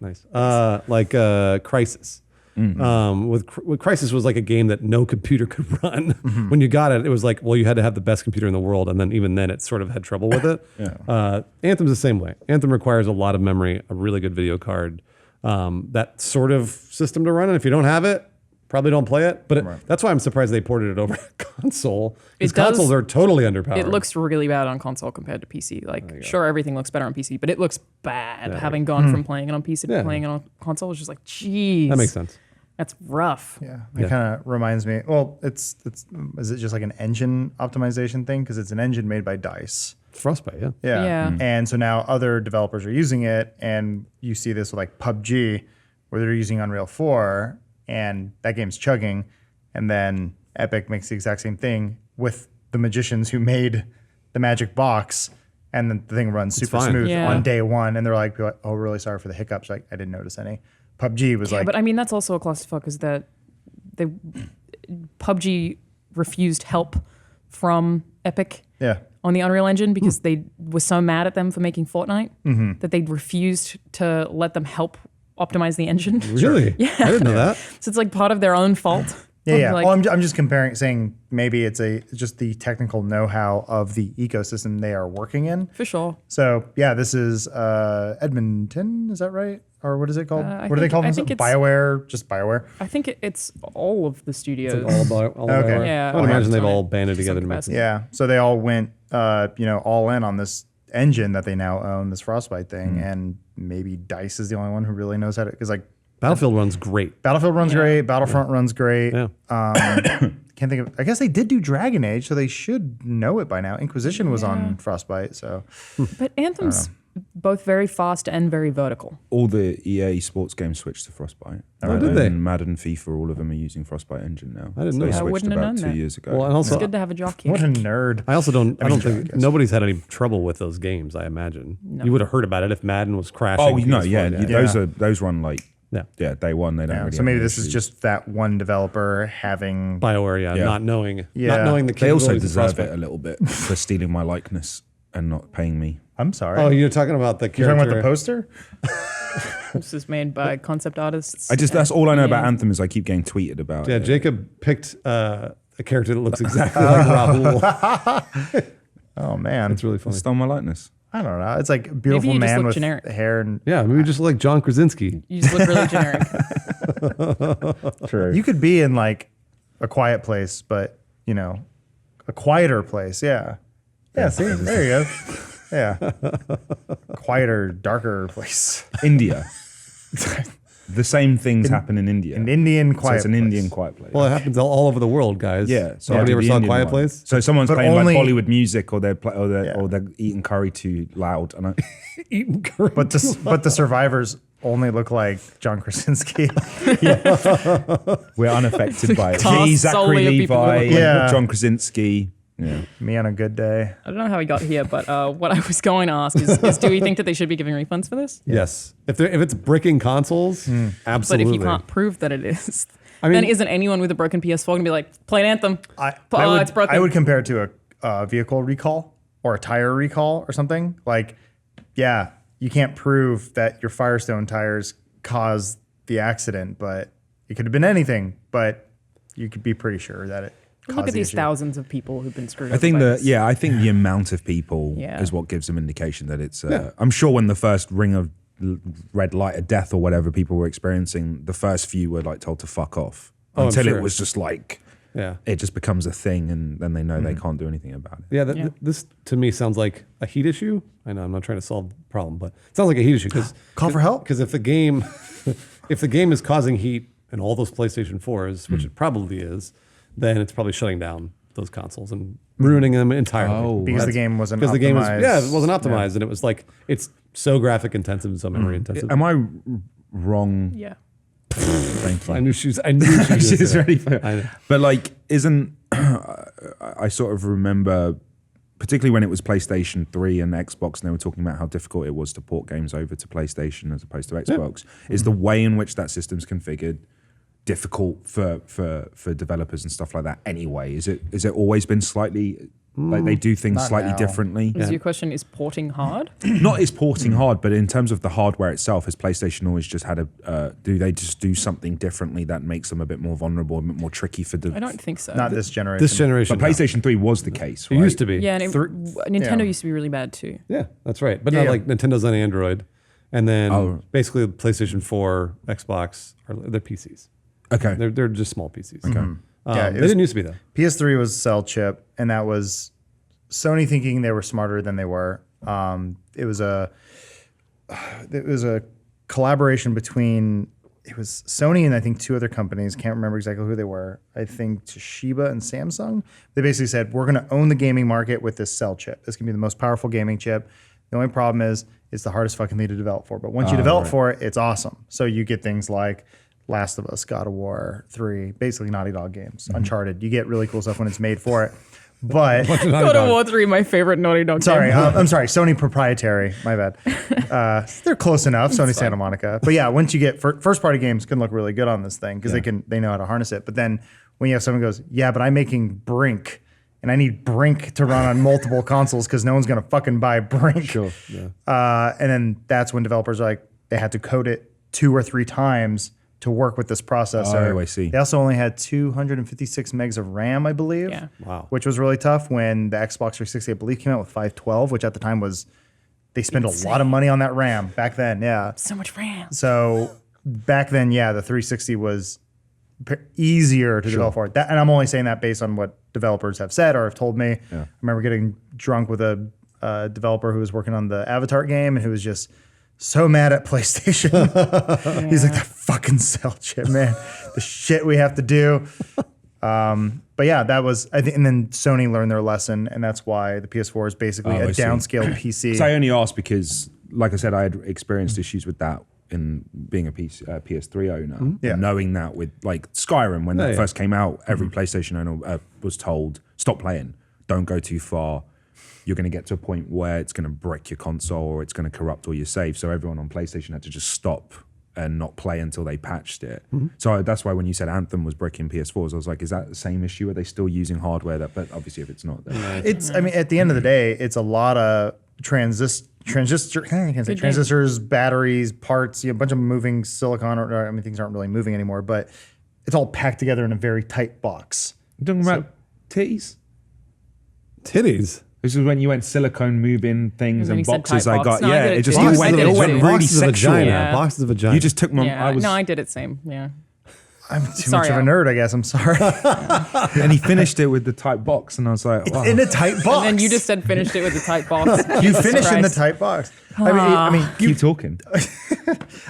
Crisis. With Crisis was like a game that no computer could run. When you got it, it was like, well, you had to have the best computer in the world, and then even then, it sort of had trouble with it. Anthem's the same way. Anthem requires a lot of memory, a really good video card, that sort of system to run. And if you don't have it, probably don't play it. But that's why I'm surprised they ported it over to console. Because consoles are totally underpowered. It looks really bad on console compared to PC. Like, sure, everything looks better on PC, but it looks bad. Having gone from playing it on PC to playing it on console, it's just like, geez. That makes sense. That's rough. Yeah, it kind of reminds me. Well, it's is it just like an engine optimization thing? Because it's an engine made by DICE. Frostbite, yeah. Yeah. And so now other developers are using it, and you see this with like PUBG, where they're using Unreal 4, and that game's chugging, and then Epic makes the exact same thing with the magicians who made the Magic Box, and then the thing runs super fine. smooth Yeah. on day one, and they're like, "Oh, really sorry for the hiccups." Like, I didn't notice any. PUBG was like, But I mean, that's also a clusterfuck, is that the PUBG refused help from Epic yeah. on the Unreal Engine because they were so mad at them for making Fortnite that they refused to let them help optimize the engine. Really? Yeah. I didn't know that. So it's like part of their own fault. Yeah. Like, Well, I'm just comparing, saying maybe it's just the technical know-how of the ecosystem they are working in. for sure. So yeah, this is Edmonton, is that right? Or what is it called? I What do they think- call I themselves? think it's- BioWare, just BioWare. I think it's all of the studios. All Okay. okay. Yeah. I would imagine they've Sorry. all banded To some together to make capacity. Yeah. So they all went, all in on this engine that they now own, this Frostbite thing, and maybe DICE is the only one who really knows how to. Because like Battlefield runs great. Battlefield runs great, Battlefront runs great. Yeah. Can't think of. I guess they did do Dragon Age, so they should know it by now. Inquisition was on Frostbite, so But Anthem's both very fast and very vertical. All the EA sports games switched to Frostbite. Oh, did they? Madden, FIFA, all of them are using Frostbite engine now. I didn't know They that. I switched wouldn't have about known 2 that. years ago. Well, and also, It's good to have a jockey. what a nerd. I also don't. I don't sure, I think guess. nobody's had any trouble with those games. I imagine you would have heard about it if Madden was crashing. oh no, PS4 yeah, days. those run like Yeah. day one. They don't Yeah, really. so have maybe any this is issues. just that one developer having. BioWare, Yeah. not knowing the They also capabilities of deserve Frostbite. it a little bit for stealing my likeness and not paying me. I'm sorry. Oh, you're talking about the You're character. talking about the poster? This is made by concept artists. That's all I know about Yeah. Anthem is I keep getting tweeted about Yeah, it. Jacob picked a character that looks exactly like Rahul. Oh man, It's really funny. Stole my likeness. I don't know. It's like a beautiful you just man look with generic. hair and. Yeah, maybe just like John Krasinski. You just look really generic. True. You could be in like a quiet place, but a quieter place. Yeah. Yeah. See, there you go. Yeah. Quieter, darker place. India. The same things happen in India. An Indian so quiet it's an place. Indian quiet place. Well, it happens all over the world, guys. Yeah. So Nobody I ever do the saw a Indian Quiet one. Place? So someone's But playing only- like Bollywood music, or they're eating curry too loud, and Eating curry. But the survivors only look like John Krasinski. we're unaffected by it. Cast Me, solely Zachary of people who Levi, look like- John Krasinski. Yeah. Me on a good day. I don't know how we got here, but what I was going to ask is do we think that they should be giving refunds for this? Yes. If it's bricking consoles, But absolutely. if you can't prove that it is, I then mean- isn't anyone with a broken PS4 going to be like, play an Anthem? It's broken. I would compare it to a vehicle recall or a tire recall or something. Like, yeah, you can't prove that your Firestone tires caused the accident, but it could have been anything. But you could be pretty sure that it. Look caused at the these issue. thousands of people who've been screwed I over think by that this. I think the amount of people Yeah. is what gives them indication that it's. I'm sure when the first ring of red light of death or whatever people were experiencing, the first few were like told to fuck off I'm until sure. it was just like Yeah. it just becomes a thing, and then they know they can't do anything about it. Yeah, Yeah. this to me sounds like a heat issue. I know I'm not trying to solve the problem, but it sounds like a heat issue because Call for help? Because if the game is causing heat in all those PlayStation 4s, which it probably is, then it's probably shutting down those consoles and ruining them entirely. Oh, Because the game wasn't because the game was optimized. it wasn't optimized, and it was like it's so graphic intensive and so memory intensive. Am I wrong? Yeah. I knew she was. I knew she was, She's there. ready for I know. it. But like, isn't I sort of remember, particularly when it was PlayStation 3 and Xbox, and they were talking about how difficult it was to port games over to PlayStation as opposed to Xbox. Is the way in which that system's configured difficult for developers and stuff like that anyway? Is it always been slightly like they do things Not slightly now. differently? Is your question, is porting hard? Not is porting hard, but in terms of the hardware itself, has PlayStation always just had do they just do something differently that makes them a bit more vulnerable, a bit more tricky for I don't think so. Not this generation. This generation. But PlayStation 3 was the case, It right? used to be. Yeah, and Nintendo yeah. used to be really bad too. Yeah, that's right. But Yeah, not yeah. like Nintendo's on Android, and then Oh. basically PlayStation 4, Xbox are they're PCs. Okay. They're just small PCs. Okay. Yeah, it they was- didn't used to be though. PS3 was cell chip, and that was Sony thinking they were smarter than they were. It was a collaboration between Sony and I think two other companies. Can't remember exactly who they were. I think Toshiba and Samsung. They basically said we're going to own the gaming market with this cell chip. This can be the most powerful gaming chip. The only problem is it's the hardest fucking thing to develop for. But once you develop for it, it's awesome. So you get things like Last of Us, God of War 3, basically Naughty Dog games, Uncharted. You get really cool stuff when it's made for it. But God of War 3, my favorite Naughty Dog sorry, game. I'm sorry, Sony proprietary. My bad. They're close enough, Sony Santa Monica. But yeah, once you get first party games can look really good on this thing because they know how to harness it. But then when you have someone who goes, yeah, but I'm making Brink. And I need Brink to run on multiple consoles because no one's gonna fucking buy Brink. Sure. Yeah. And then that's when developers are like, they had to code it 2 or 3 times to work with this processor. Oh, I see. They also only had 256 megs of RAM, I believe. Yeah. Wow. Which was really tough when the Xbox 360, I believe, came out with 512, which at the time was, they spent a lot of money on that RAM back then. Yeah. So much RAM. So back then, yeah, the 360 was easier to develop for it. And I'm only saying that based on what developers have said or have told me. I remember getting drunk with a developer who was working on the Avatar game and who was just so mad at PlayStation. He's like, that fucking cell chip, man. The shit we have to do. But yeah, that was, I think, and then Sony learned their lesson, and that's why the PS4 is basically a I see. downscaled PC. So I only asked because, like I said, I had experienced issues with that in being a PS3 owner. Yeah. Knowing that with like Skyrim, when that yeah. first came out, every PlayStation owner was told, stop playing, don't go too far. You're going to get to a point where it's going to break your console or it's going to corrupt all your saves. So everyone on PlayStation had to just stop and not play until they patched it. So that's why when you said Anthem was breaking PS4s, I was like, is that the same issue? Are they still using hardware that? But obviously, if it's not, then It's, I mean, at the end of the day, it's a lot of transistors, batteries, parts, a bunch of moving silicon, or I mean, things aren't really moving anymore, but it's all packed together in a very tight box. you're talking about titties. Titties. This is when you went silicone moving things And then and you said boxes tight I box. got. No, I Yeah, did it it just too. it I went, did it it went too. really Boxes of sexual. vagina. Yeah. Boxes of vagina. You just took my. Yeah. I was, No, I did it same. Yeah. I'm too Sorry, much of a Al. nerd, I guess. I'm sorry. and he finished it with the tight box, and I was like, wow. In a tight box. And then you just said finished it with a tight box. you Jesus finish in the Christ. tight box. I mean, keep talking.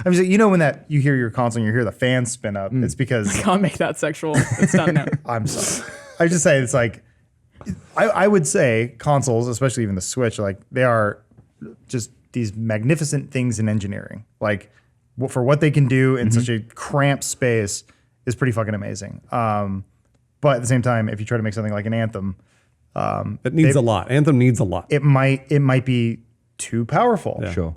I mean, you know when that you hear your console and you hear the fan spin up, it's because Can't make that sexual. It's done now. I'm sorry. I just say it's like I would say consoles, especially even the Switch, like they are just these magnificent things in engineering. Like for what they can do in such a cramped space is pretty fucking amazing. But at the same time, if you try to make something like an Anthem, It needs a lot. Anthem needs a lot. it might be too powerful. Sure.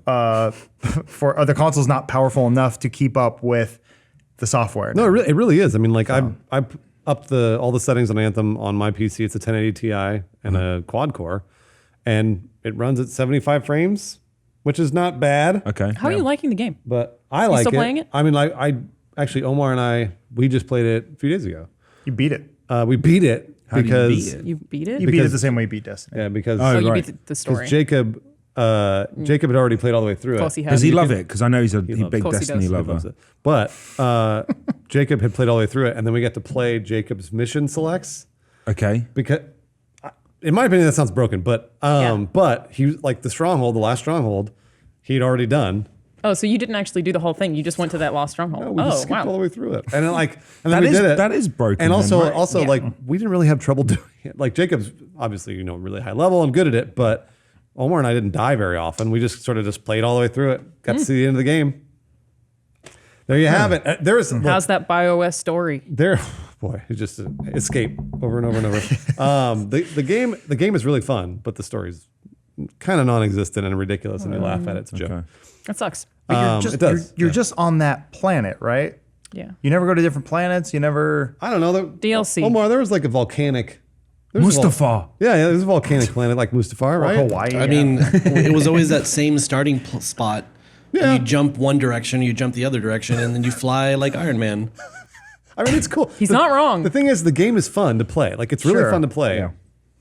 For other consoles, not powerful enough to keep up with the software. No, it really is. I mean, like I upped all the settings on Anthem on my PC. It's a 1080 Ti and a quad core, and it runs at 75 frames, which is not bad. Okay. How are you liking the game? But I like still it. playing it? I mean, like I actually Omar and we just played it a few days ago. You beat it. We beat it How do you because beat it? You beat it? You beat it Because- the same way you beat Destiny. yeah, because Oh, you right. beat the story. Jacob Jacob had already played all the way through Of course it. he Does has. he love it? Because I know he's a loves big Of course he Destiny does. He lover. Loves it. But Jacob had played all the way through it, and then we got to play Jacob's mission selects. Okay. Because, in my opinion, that sounds broken. But Yeah. but he was like the stronghold, the last stronghold, he'd already done. Oh, so you didn't actually do the whole thing. You just went to that lost stronghold. We just Oh, skipped all the wow. way through it, and then and then That we is- did it. that is broken And then, also right? Yeah. like we didn't really have trouble doing it. Like Jacob's obviously really high level and good at it, but Omar and I didn't die very often. We just sort of played all the way through it. Got to see the end of the game. There you have it. There is How's that BioOS story? there. Boy, you just escape over and over and over. The game is really fun, but the story's kind of non-existent and ridiculous, and you laugh at it. It's a joke. That sucks. But you're just, it does. You're just on that planet, right? Yeah. You never go to different planets. You never. I don't know. DLC. Omar, there was like a volcanic. Mustafa. Yeah, there's a volcanic planet like Mustafar, right? Hawaii. I mean, it was always that same starting spot. Yeah. And you jump one direction, you jump the other direction, and then you fly like Iron Man. I mean, it's cool. He's not wrong. The thing is, the game is fun to play. Like, it's really Sure. fun to play. Yeah.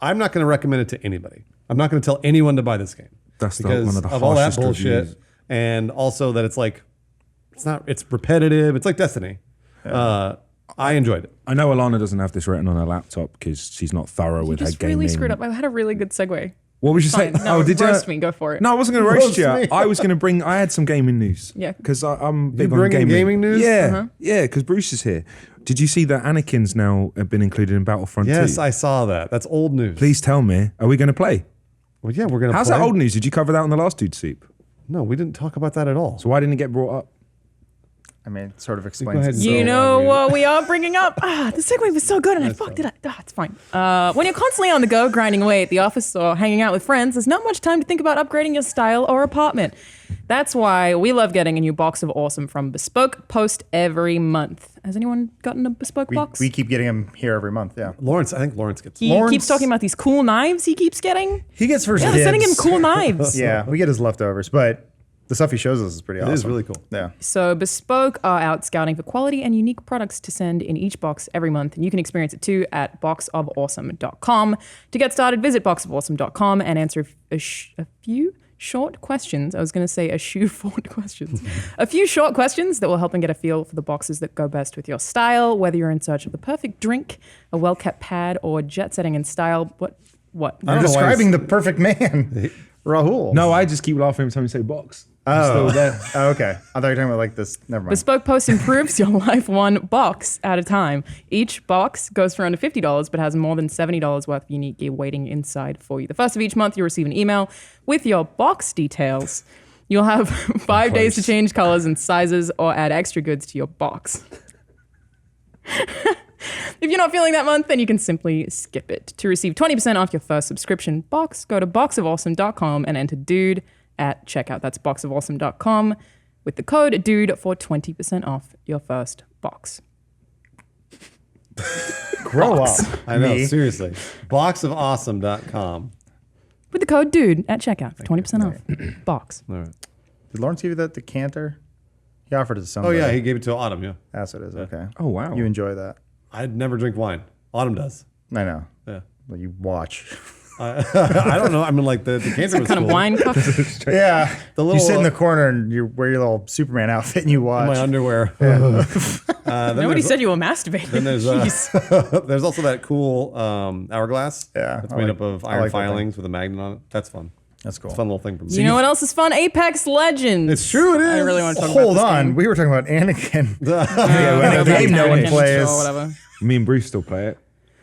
I'm not going to recommend it to anybody. I'm not going to tell anyone to buy this game. That's because one of the all that harshest bullshit, reviews. and also that it's like, it's repetitive. It's like Destiny. I enjoyed it. I know Alana doesn't have this written on her laptop because she's not thorough You with her just gaming. really screwed up. I had a really good segue. What was you Fine. saying? No, did you? roast me. Go for it. No, I wasn't going to roast Roast you. me. I was going to bring. I had some gaming news. Yeah. because I'm big on bringing gaming. gaming news? Yeah, yeah. Because Bruce is here. Did you see that Anakin's now been included in Battlefront 2? Yes, I saw that. That's old news. Please tell me, are we going to play? Well, yeah, we're going to How's play. that old news? Did you cover that on the last Dude Soup? No, we didn't talk about that at all. So why didn't it get brought up? I mean, it sort of Go explains. ahead. itself. You know what we are bringing up? The segue was so good and I fucked it up. It's fine. When you're constantly on the go, grinding away at the office or hanging out with friends, there's not much time to think about upgrading your style or apartment. That's why we love getting a new box of awesome from Bespoke Post every month. Has anyone gotten a Bespoke box? We keep getting them here every month. Yeah. I think Lawrence gets He Lawrence- keeps talking about these cool knives he keeps getting. He gets first Yeah, dibs. they're sending him cool knives. Yeah, we get his leftovers, but the stuff he shows us is pretty awesome. It is really cool. Yeah. So Bespoke are out scouting for quality and unique products to send in each box every month, and you can experience it too at boxofawesome.com. To get started, visit boxofawesome.com and answer a few short questions. I was going to say a shoe fort questions. A few short questions that will help them get a feel for the boxes that go best with your style, whether you're in search of the perfect drink, a well-kept pad, or jet setting in style. What? You're describing the perfect man, Rahul. No, I just keep laughing every time you say box. Oh, oh, okay. I thought you were talking about like this. Never mind. Bespoke Post improves your life one box at a time. Each box goes for under $50, but has more than $70 worth of unique gear waiting inside for you. The first of each month, you'll receive an email with your box details. You'll have 5 days to change colors and sizes or add extra goods to your box. If you're not feeling that month, then you can simply skip it. To receive 20% off your first subscription box, go to boxofawesome.com and enter DUDE at checkout. That's boxofawesome.com with the code DUDE for 20% off your first box. Grow up. I know, Me. seriously. Boxofawesome.com. With the code DUDE at checkout for 20% off. Box. All right. Did Lawrence give you that decanter? He offered it to Oh, somebody. yeah, he gave it to Autumn, yeah. That's what it is. Okay. Oh, wow. You enjoy that. I'd never drink wine. Autumn does. I know. Yeah. Well, you watch. I don't know. I mean, like, the decanter was Kind cool. of wine cup. Yeah. The You little, sit in the corner and you wear your little Superman outfit and you watch. my underwear. Nobody said you were masturbating. Then there's Jeez. there's also that cool hourglass. Yeah, It's I made like- up of I iron like that thing. filings with a magnet on it. That's fun. That's cool. It's a fun little thing from You know what else is fun? Apex Legends. It's true, it is. I really want to talk Hold about this on. game. We were talking about Anakin. Yeah, a game no one Anakin, plays. Or whatever. Me and Bruce still play it.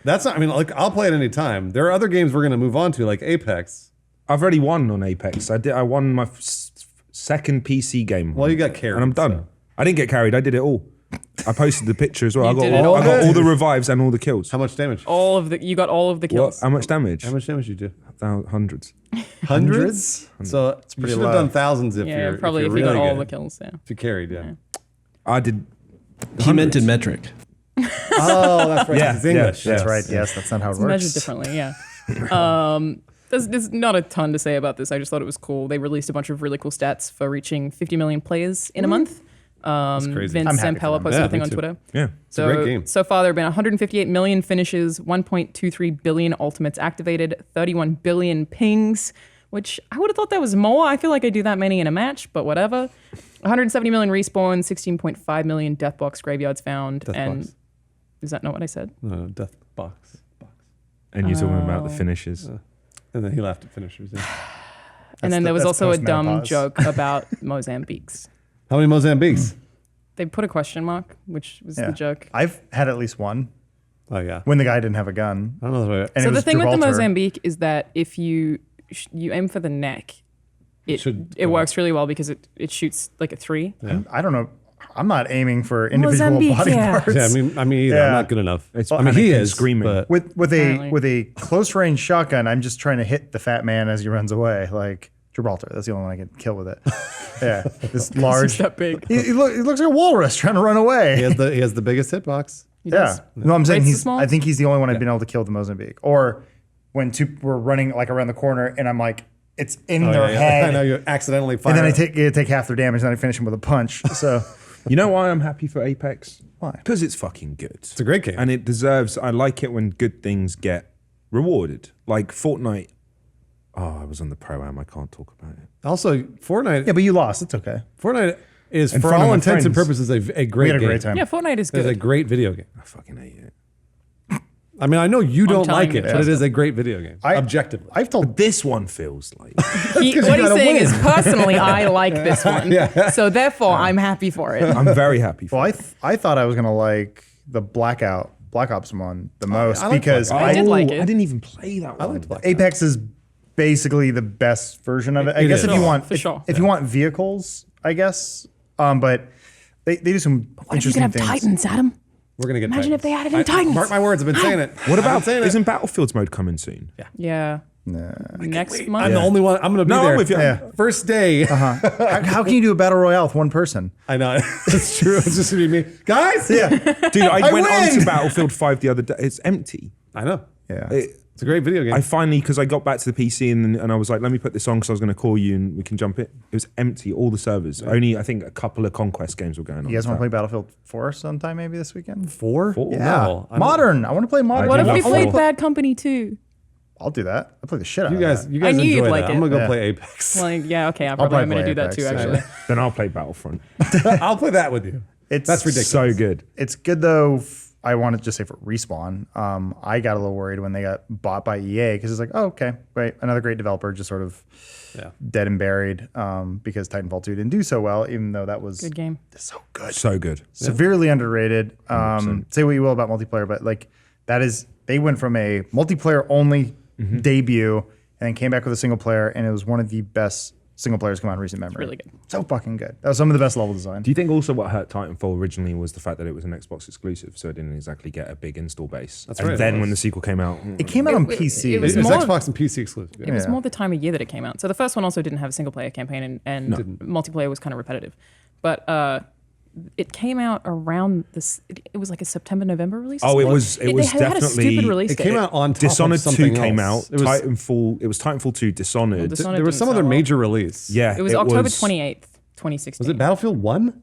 That's not, I mean, like, I'll play it any time. There are other games we're going to move on to, like Apex. I've already won on Apex. I won my second PC game. Well, you got carried. and I'm done. so. I didn't get carried. I did it all. I posted the picture as well. I You got, did it all, all? I got all the revives and all the kills. How much damage? You got all of the What? kills. How much damage? How much damage you do? Hundreds. Hundreds? So you pretty should have low. done thousands if Yeah, you're probably if if you're you got really all good. the kills. Yeah. If you carried, yeah. I did. He meant in metric. Oh, that's right. Yeah, It's English. That's Yes. right. Yes, that's not how it It's works. measured differently, yeah. There's not a ton to say about this. I just thought it was cool. They released a bunch of really cool stats for reaching 50 million players in a month. crazy. Vince I'm happy for Sampella them. posted Yeah, a thing me on too. Twitter. Yeah. So, a great game. So far, there have been 158 million finishes, 1.23 billion ultimates activated, 31 billion pings, which I would have thought that was more. I feel like I do that many in a match, but whatever. 170 million respawns, 16.5 million death box graveyards found. Death and box. is that not what I said? No, death box. And you're talking about the finishes. And then he laughed at finishers. Yeah. And then there was that's also a dumb post-menopause. joke about Mozambiques. How many Mozambiques? They put a question mark, which was Yeah. the joke. I've had at least one Oh, yeah. when the guy didn't have a gun. I don't know. And it So the was thing with the Gibraltar. Mozambique is that if you aim for the neck, it should it go works really well because it shoots like a 3. I don't know. I'm not aiming for individual Mozambique, body yeah. parts. Yeah, I mean either. Yeah. I'm not good enough. It's I mean, he Anakin is screaming. but With Apparently. a close range shotgun, I'm just trying to hit the fat man as he runs away. Like Gibraltar, that's the only one I can kill with it. Yeah, this large. that big. He looks like a walrus trying to run away. he has the biggest hitbox. He Yeah. does. No, I'm saying Rates the he's. small? I think he's the only one I've been able to kill the Mozambique. Or when two were running like around the corner, and I'm like, it's in their head, I know you accidentally fire. and then I take half their damage, and then I finish them with a punch. So You know why I'm happy for Apex? Why? Because it's fucking good. It's a great game. And it deserves, I like it when good things get rewarded. Like Fortnite. Oh, I was on the Pro-Am. I can't talk about it. Also, Fortnite. yeah, but you lost. It's okay. Fortnite is, In for front of all my intents and friends. purposes, a We great had a game. great time. Yeah, Fortnite is It's a good. great video game. I fucking hate it. I mean, I know you don't telling like you it, that. but it is a great video game. objectively. I've told This one feels like. What he's gotta saying win. is, personally, I like this one. So therefore, I'm happy for it. I'm very happy for Well, I thought I was gonna like the Black Ops one the most I like because I did like it. I didn't even play that one. Apex is basically the best version of it. I It guess is. if you want For sure. if you want vehicles, I guess. But they do some What if you could interesting have things. Titans, Adam? We're gonna get Imagine if Titans. they added in Titans. Mark my words, I've been saying it. What I've been about, saying it. isn't Battlefields mode coming soon? Yeah. Next month. I'm the only one. I'm gonna be No, there. I'm with you. Yeah. First day. How can you do a battle royale with one person? I know. It's true. It's just gonna be me, guys. Yeah, Dude, I went on win! to Battlefield 5 the other day. It's empty. I know. yeah. It's a great video game. I finally, because I got back to the PC and I was like, let me put this on because I was going to call you and we can jump it. It was empty, all the servers. Only, I think, a couple of Conquest games were going on. You guys want to play Battlefield 4 sometime maybe this weekend? Four? Four? Yeah. Yeah, I don't- modern. I want to play modern. What I if do we love played football. Bad Company 2? I'll do that. I play the shit out You of guys, that. you guys knew you'd enjoy like that. it. I'm gonna go Yeah. play Apex. Like, yeah, okay, I'm probably going to play do that Apex, too, actually. actually. Then I'll play Battlefront. I'll play that with you. That's ridiculous. So good. It's good though. I want to just say for Respawn, I got a little worried when they got bought by EA because it's like, oh, okay, great, another great developer just sort of dead and buried because Titanfall 2 didn't do so well, even though that was Good game. so good, So good. severely underrated. Say what you will about multiplayer, but like that is they went from a multiplayer only debut and then came back with a single player, and it was one of the best single players come out in recent memory. really good. So fucking good. That was some of the best level design. Do you think also what hurt Titanfall originally was the fact that it was an Xbox exclusive, so it didn't exactly get a big install base? That's and right, it then was. when the sequel came out, It came out on It- PC. it was It's more- Xbox and PC exclusive. It was Yeah. more the time of year that it came out. So the first one also didn't have a single player campaign, and multiplayer was kind of repetitive. But it came out around this. It was like a September November release. Oh, it Or- was- it they was had a definitely- stupid release It date. came out on top Dishonored of something 2 came else. out. It was, Titanfall. It was Titanfall 2, Dishonored. Dishonored there was didn't some sell other well. major release. Yeah, It was October was- 28th, 2016. Was it Battlefield 1?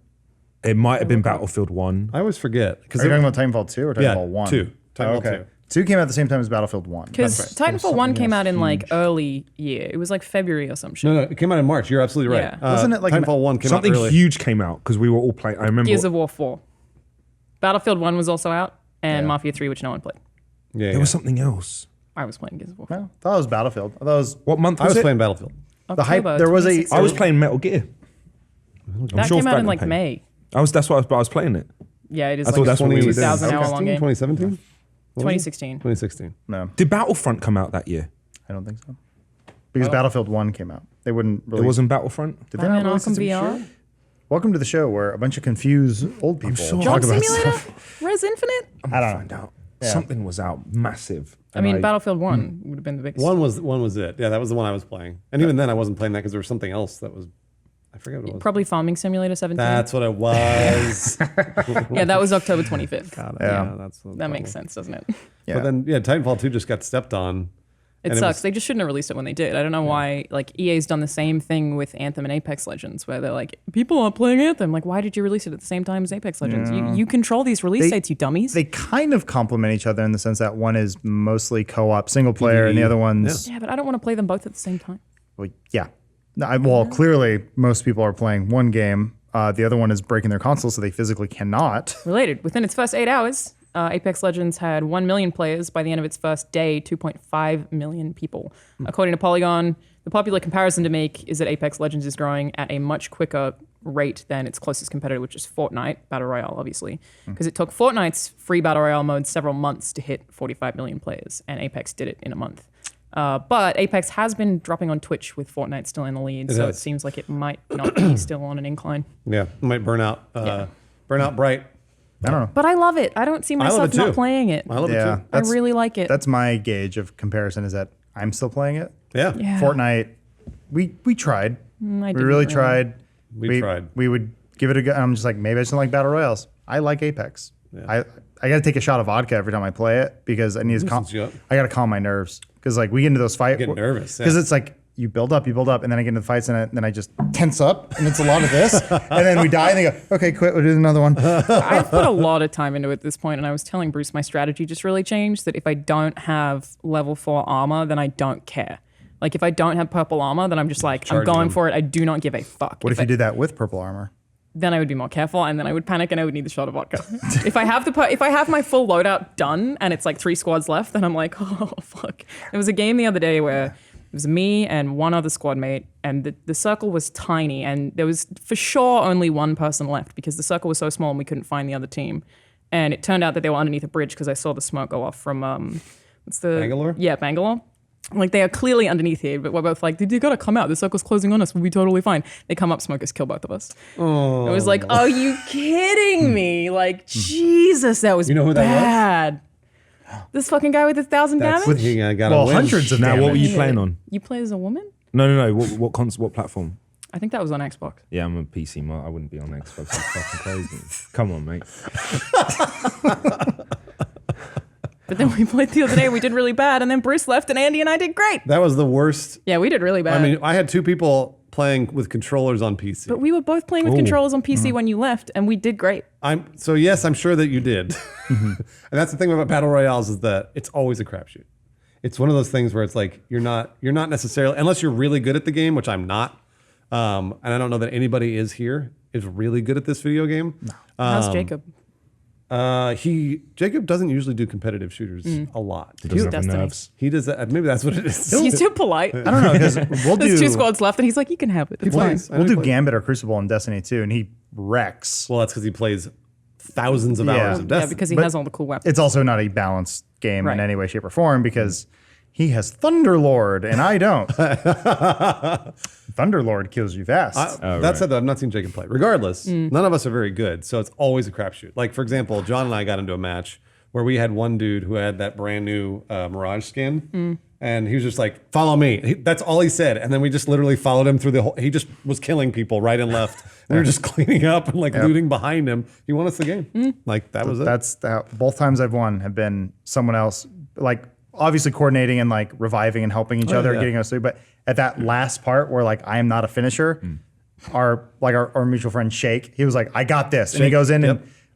It might have been Battlefield 1. I always forget. Are you talking about Titanfall 2 or Titanfall Yeah, 1? 2. Titanfall 2. 2 came out at the same time as Battlefield 1. Because That's right. Titanfall 1 came out in like early year. It was like February or some shit. No, it came out in March. You're absolutely right. Yeah. Wasn't it like Titanfall 1 came Something out early? huge came out because we were all playing. I remember. Gears of War 4. Battlefield 1 was also out, and Mafia 3, which no one played. Yeah, there was something else. I was playing Gears of War. No, I thought it was Battlefield. I thought it was What month I was, was it? playing Battlefield. the hype. October There was a. 2016. I was playing Metal Gear. That sure came out in Phantom like Pain. May. That's what I was playing it. Yeah, it is I like thought that's what we were doing. 2,000 hour long game. 2017? 2016. 2016. No, Did Battlefront come out that year? I don't think so. Because Battlefield 1 came out. They wouldn't really. It wasn't Battlefront. Did they not Batman release it Arkham to be VR? sure? Welcome to the show where a bunch of confused old people sure. talk Job about Simulator? stuff. Res Infinite? I don't Find know. out. Yeah. Something was out massive. I And mean, Battlefield 1 would have been the biggest. One was it. Yeah, that was the one I was playing. And even then, I wasn't playing that because there was something else that was. I forget what it was. Probably Farming Simulator 17. That's what it was. Yeah, that was October 25th. yeah, that's That makes sense, doesn't it? Yeah. But then, Titanfall 2 just got stepped on. It And it sucks. was- They just shouldn't have released it when they did. I don't know why. Like EA's done the same thing with Anthem and Apex Legends, where they're like, people aren't playing Anthem. Like, why did you release it at the same time as Apex Legends? You control these release dates, you dummies. They kind of complement each other in the sense that one is mostly co-op single player and the other one's yeah, but I don't want to play them both at the same time. well, yeah. No, well, clearly most people are playing one game. The other one is breaking their console, so they physically cannot. Related, within its first 8 hours, Apex Legends had 1 million players. By the end of its first day, 2.5 million people. According to Polygon, the popular comparison to make is that Apex Legends is growing at a much quicker rate than its closest competitor, which is Fortnite, Battle Royale, obviously. Because it took Fortnite's free Battle Royale mode several months to hit 45 million players, and Apex did it in a month. But Apex has been dropping on Twitch with Fortnite still in the lead, so it has. seems like it might not be still on an incline. Yeah, it might burn out Burnout Bright. I don't know. But I love it. I don't see love myself it too. not playing it. I love it Yeah, too. I really like it. That's my gauge of comparison. Is that I'm still playing it. Yeah. Yeah. Fortnite, we tried. I We didn't really tried. We tried. We would give it a go. I'm just like, maybe I just don't like battle royales. I like Apex. Yeah. I got to take a shot of vodka every time I play it because I need to calm. Loosens you up. I got to calm my nerves because like we get into those fights. Get nervous, because yeah. it's like you build up, and then I get into the fights and then I just tense up and it's a lot of this, and then we die and they go, okay, quit. We'll do another one. I've put a lot of time into it at this point, and I was telling Bruce my strategy just really changed. That if I don't have level 4 armor, then I don't care. Like if I don't have purple armor, then I'm just like I'm going for it. I do not give a fuck. What if you did that with purple armor? Then I would be more careful, and then I would panic, and I would need the shot of vodka. If I have my full loadout done, and it's like 3 squads left, then I'm like, oh fuck. There was a game the other day where it was me and one other squad mate, and the circle was tiny, and there was for sure only one person left because the circle was so small and we couldn't find the other team. And it turned out that they were underneath a bridge because I saw the smoke go off from what's the Bangalore? Yeah, Bangalore. Like they are clearly underneath here, but we're both like, you gotta come out. The circle's closing on us. We'll be totally fine. They come up, smoke us, kill both of us. Oh. It was like, are you kidding me? Like, Jesus, that was You know who that was? bad. This fucking guy with 1,000 damage? He got Well, a win. hundreds of Now, damage. what were you playing on? You play as a woman? No. What platform? I think that was on Xbox. Yeah, I'm a PC. I wouldn't be on Xbox. It's fucking crazy. Come on, mate. But then we played the other day, we did really bad, and then Bruce left, and Andy and I did great. That was the worst. Yeah, we did really bad. I mean, I had 2 people playing with controllers on PC. but we were both playing with controllers on PC when you left, and we did great. So yes, I'm sure that you did. And that's the thing about battle royales is that it's always a crapshoot. It's one of those things where it's like you're not necessarily, unless you're really good at the game, which I'm not, and I don't know that anybody is really good at this video game. No. How's Jacob? Jacob doesn't usually do competitive shooters a lot. He doesn't have the Destiny. nerves. He does that. Maybe that's what it is. He's too polite. I don't know because we'll There's do 2 squads left, and he's like, you can have it. It's fine. plays. I know we'll he do plays. Gambit or Crucible in Destiny too, and he wrecks. Well, that's because he plays thousands of Yeah. hours of Yeah, Destiny. because he But has all the cool weapons. It's also not a balanced game Right. in any way, shape, or form because he has Thunderlord and I don't. Thunderlord kills you fast. That said, though, I've not seen Jacob play. Regardless, none of us are very good, so it's always a crapshoot. Like, for example, John and I got into a match where we had one dude who had that brand new Mirage skin, and he was just like, "Follow me." That's all he said, and then we just literally followed him through the whole. He just was killing people right and left. And we were just cleaning up and like looting behind him. He won us the game. Like that was it. That's both times I've won have been someone else, like obviously coordinating and like reviving and helping each other and yeah. getting us through. But at that last part where like I am not a finisher, our mutual friend Shake, he was like, "I got this," and he goes in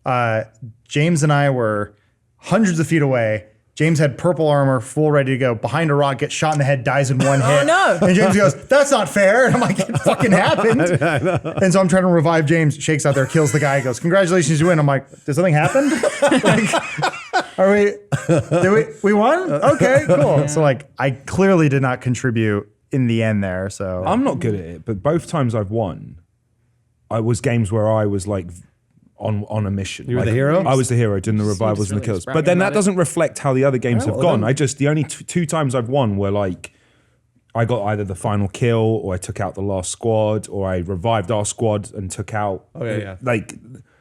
and James and I were hundreds of feet away. James had purple armor, full ready to go. Behind a rock, gets shot in the head, dies in one hit. no. And James goes, "That's not fair." And I'm like, "It fucking happened." And so I'm trying to revive James. Shakes out there, kills the guy. Goes, "Congratulations, you win." I'm like, "Did something happen? Like, are we? Did we won? Okay, cool." So like, I clearly did not contribute in the end there. So I'm not good at it, but both times I've won, I was games where I was like on a mission. You were Like, the hero? I was the hero doing the revivals and the really kills. just bragging But then about that it. doesn't reflect how the other games have well, gone. then- The only two times I've won were like I got either the final kill or I took out the last squad or I revived our squad and took out yeah. like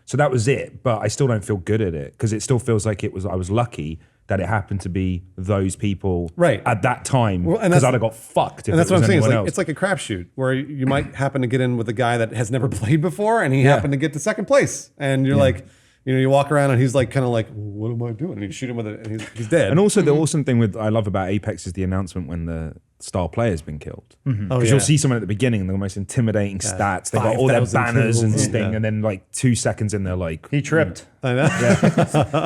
so that was it. But I still don't feel good at it because it still feels like I was lucky that it happened to be those people Right. at that time Well, and because that's- I'd have got fucked if And that's it what was I'm saying. anyone else. It's like a crapshoot where you might happen to get in with a guy that has never played before, and he happened to get to second place, and you're like, you walk around and he's like, kind of like, "What am I doing?" And you shoot him with it, and he's dead. And also the awesome thing I love about Apex is the announcement when the star player's been killed. Because you'll see someone at the beginning, the most intimidating stats. They've got all their 5,000 banners and kills. Sting, Yeah. and then like 2 seconds in, they're like, he tripped. I know.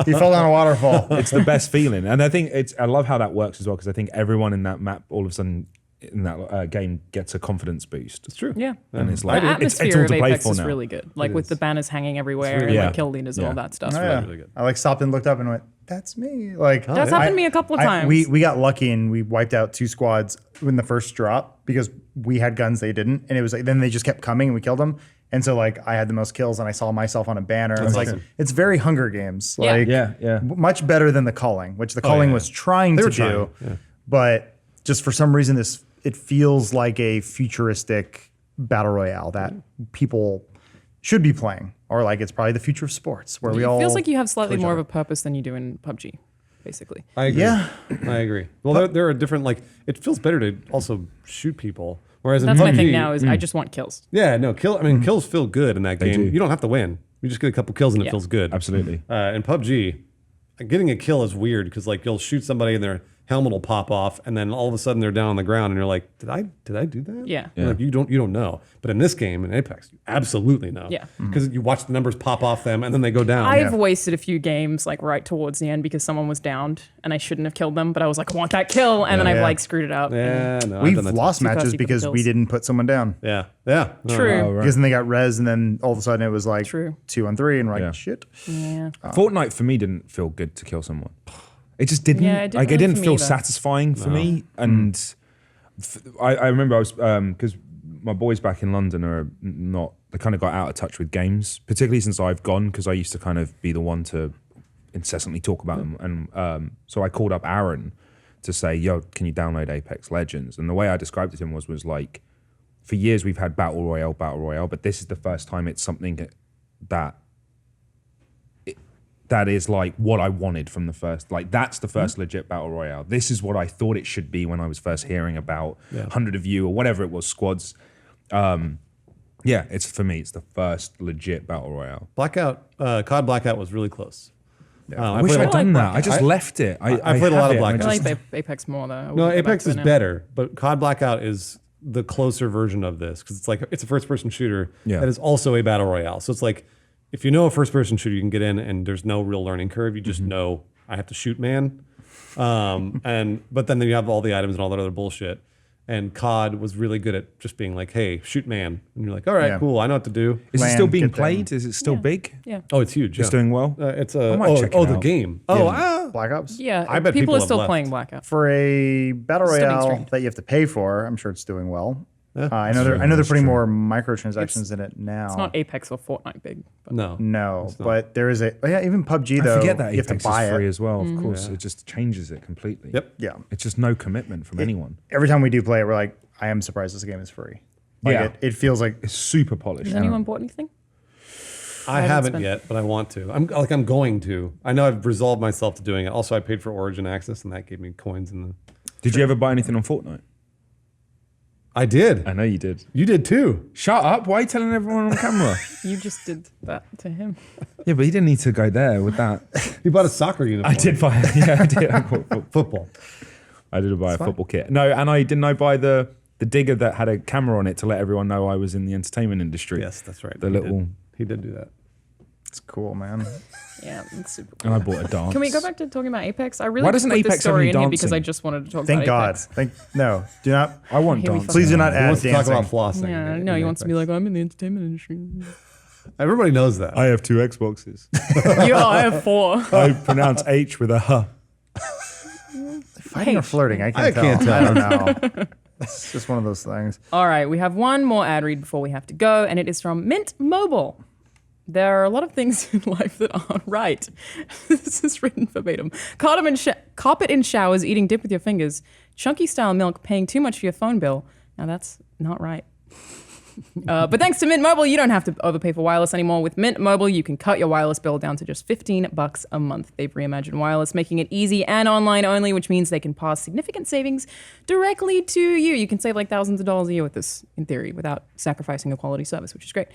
He fell down a waterfall. it's the best feeling. And I think I love how that works as well because I think everyone in that map all of a sudden in that game gets a confidence boost. It's true. Yeah. And it's The like it's atmosphere all of to play Apex for is now. really good. Like with the banners hanging everywhere and good. like Yeah. kill leaders and all Yeah. that stuff. Oh, yeah. really good. I like stopped and looked up and went, "That's me." Like That's happened to me a couple of times. We got lucky and we wiped out 2 squads in the first drop because we had guns, they didn't, and it was like then they just kept coming and we killed them. And so like I had the most kills and I saw myself on a banner. It's like it's very Hunger Games. Yeah. Like Yeah. much better than the Culling, which the Culling was trying to do, but just for some reason it feels like a futuristic battle royale that people should be playing, or like it's probably the future of sports where we It all feels like you have slightly play each more of other. a purpose than you do in PUBG, basically. I agree. Yeah. I agree. Well, there are different, like, it feels better to also shoot people. Whereas in That's my PUBG, thing now is I just want kills. yeah, no, kills feel good in that game. do. You don't have to win. You just get a couple kills and it Yeah. feels good. Absolutely. In PUBG, getting a kill is weird because like you'll shoot somebody and their helmet will pop off, and then all of a sudden they're down on the ground, and you're like, did I do that? Yeah. And, like you don't know. But in this game, in Apex, you absolutely know. Yeah. Because you watch the numbers pop off them, and then they go down. I've wasted a few games like right towards the end because someone was downed and I shouldn't have killed them, but I was like, I want that kill, and then I've Yeah. like screwed it up. yeah, no, I've We've done that too. lost Too fast, matches you put the because we kills. didn't put someone down. Yeah. No, True. no. Because then they got res, and then all of a sudden it was like True. 2-on-3, and we're like, Yeah. shit. Yeah. Fortnite for me didn't feel good to kill someone. It just didn't. Yeah, it didn't like really it didn't for me feel either. satisfying for me. And I remember I was because my boys back in London are not. They kind of got out of touch with games, particularly since I've gone. Because I used to kind of be the one to incessantly talk about them. And so I called up Aaron to say, "Yo, can you download Apex Legends?" And the way I described it to him was like, for years we've had battle royale, but this is the first time it's something that is like what I wanted from the first. Like that's the first legit battle royale. This is what I thought it should be when I was first hearing about 100 of you or whatever it was, squads. Yeah, it's for me. It's the first legit battle royale. Blackout, COD Blackout was really close. I wish I'd done that. I just left it. I played a lot of I Blackout. like Apex more though. I No, wouldn't go back Apex to is it now. better, but COD Blackout is the closer version of this because it's like it's a first-person shooter Yeah. that is also a battle royale. So it's like if you know a first-person shooter, you can get in and there's no real learning curve. You just know I have to shoot man, but then you have all the items and all that other bullshit. And COD was really good at just being like, "Hey, shoot man," and you're like, "All right, Yeah. cool, I know what to do." Is it Land, still being get them. played? Is it still big? Yeah. Oh, it's huge. It's yeah. doing well. It's I might check it the out. game. Black Ops? Yeah. I bet people people are have still left. playing Blackout. For a battle Still being royale streamed. that you have to pay for, I'm sure it's doing well. Yeah, I know they're That's putting true. more microtransactions in it now. It's not Apex or Fortnite big. But No, No, It's not. but there is even PUBG though. I forget that you have to Apex buy is free it. as well. Mm-hmm. Of course, it just changes it completely. Yep. Yeah. It's just no commitment from anyone. Every time we do play it, we're like, I am surprised this game is free. Like Yeah. it feels like It's super polished. Has anyone bought anything? I haven't haven't spent- yet, but I want to. I'm going to. I know I've resolved myself to doing it. Also, I paid for Origin Access, and that gave me coins. Did you ever buy anything on Fortnite? I did. I know you did. You did too. Shut up! Why are you telling everyone on camera? You just did that to him. Yeah, but he didn't need to go there with that. You bought a soccer uniform. I did buy. Yeah, I did. I bought Football. I did buy a football kit. No, and I buy the digger that had a camera on it to let everyone know I was in the entertainment industry. Yes, that's right. The He little, did. He did do that. it's cool, man. Yeah, it's super and cool. I bought a dance. Can we go back to talking about Apex? I really Why just doesn't put this Apex have story any in here because I dancing? just wanted to talk Thank about God. Apex. No, do not. I want Here we dance. Please do not He add wants to dancing. talk about flossing. Yeah, no, he wants to be like, I'm in the entertainment industry. Everybody knows that. I have 2 Xboxes. Yeah, I have 4. I pronounce H with a huh. Fighting or flirting? I I can't can't tell. I don't know. It's just one of those things. All right, we have one more ad read before we have to go, and it is from Mint Mobile. There are a lot of things in life that aren't right. This is written verbatim. Carpet in showers, eating dip with your fingers, chunky style milk, paying too much for your phone bill. Now that's not right. But thanks to Mint Mobile, you don't have to overpay for wireless anymore. With Mint Mobile, you can cut your wireless bill down to just $15 a month. They've reimagined wireless, making it easy and online only, which means they can pass significant savings directly to you. You can save like thousands of dollars a year with this, in theory, without sacrificing a quality service, which is great.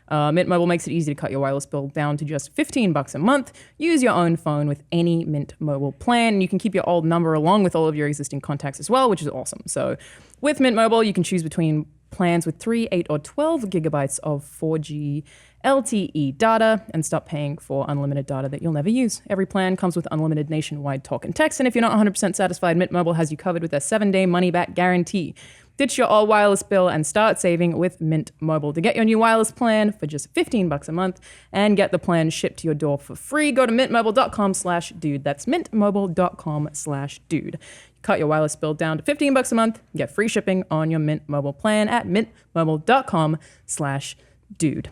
Mint Mobile makes it easy to cut your wireless bill down to just $15 a month. Use your own phone with any Mint Mobile plan. You can keep your old number along with all of your existing contacts as well, which is awesome. So with Mint Mobile, you can choose between plans with 3, 8, or 12 gigabytes of 4G LTE data and stop paying for unlimited data that you'll never use. Every plan comes with unlimited nationwide talk and text, and if you're not 100% satisfied, Mint Mobile has you covered with their 7-day money-back guarantee. Ditch your all wireless bill and start saving with Mint Mobile. To get your new wireless plan for just $15 a month and get the plan shipped to your door for free, go to mintmobile.com/dude. That's mintmobile.com/dude. Cut your wireless bill down to $15 a month. Get free shipping on your Mint Mobile plan at mintmobile.com/dude.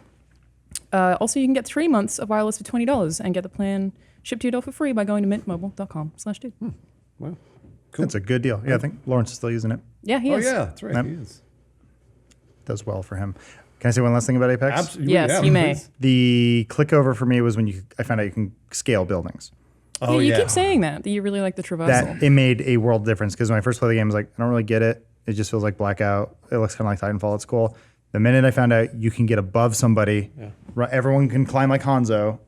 Also, you can get 3 months of wireless for $20 and get the plan shipped to your door for free by going to mintmobile.com/dude. Wow. That's a good deal. Yeah, I think Lawrence is still using it. Yeah, he Oh is. yeah, that's right. Yep. He is. Does well for him. Can I say one last thing about Apex? Absolutely. Yes, you may. please. The click over for me was when I found out you can scale buildings. Oh, you yeah. keep saying that you really like the traversal. That it made a world difference because when I first played the game, I was like, I don't really get it. It just feels like Blackout. It looks kind of like Titanfall. It's cool. The minute I found out you can get above somebody, everyone can climb like Hanzo,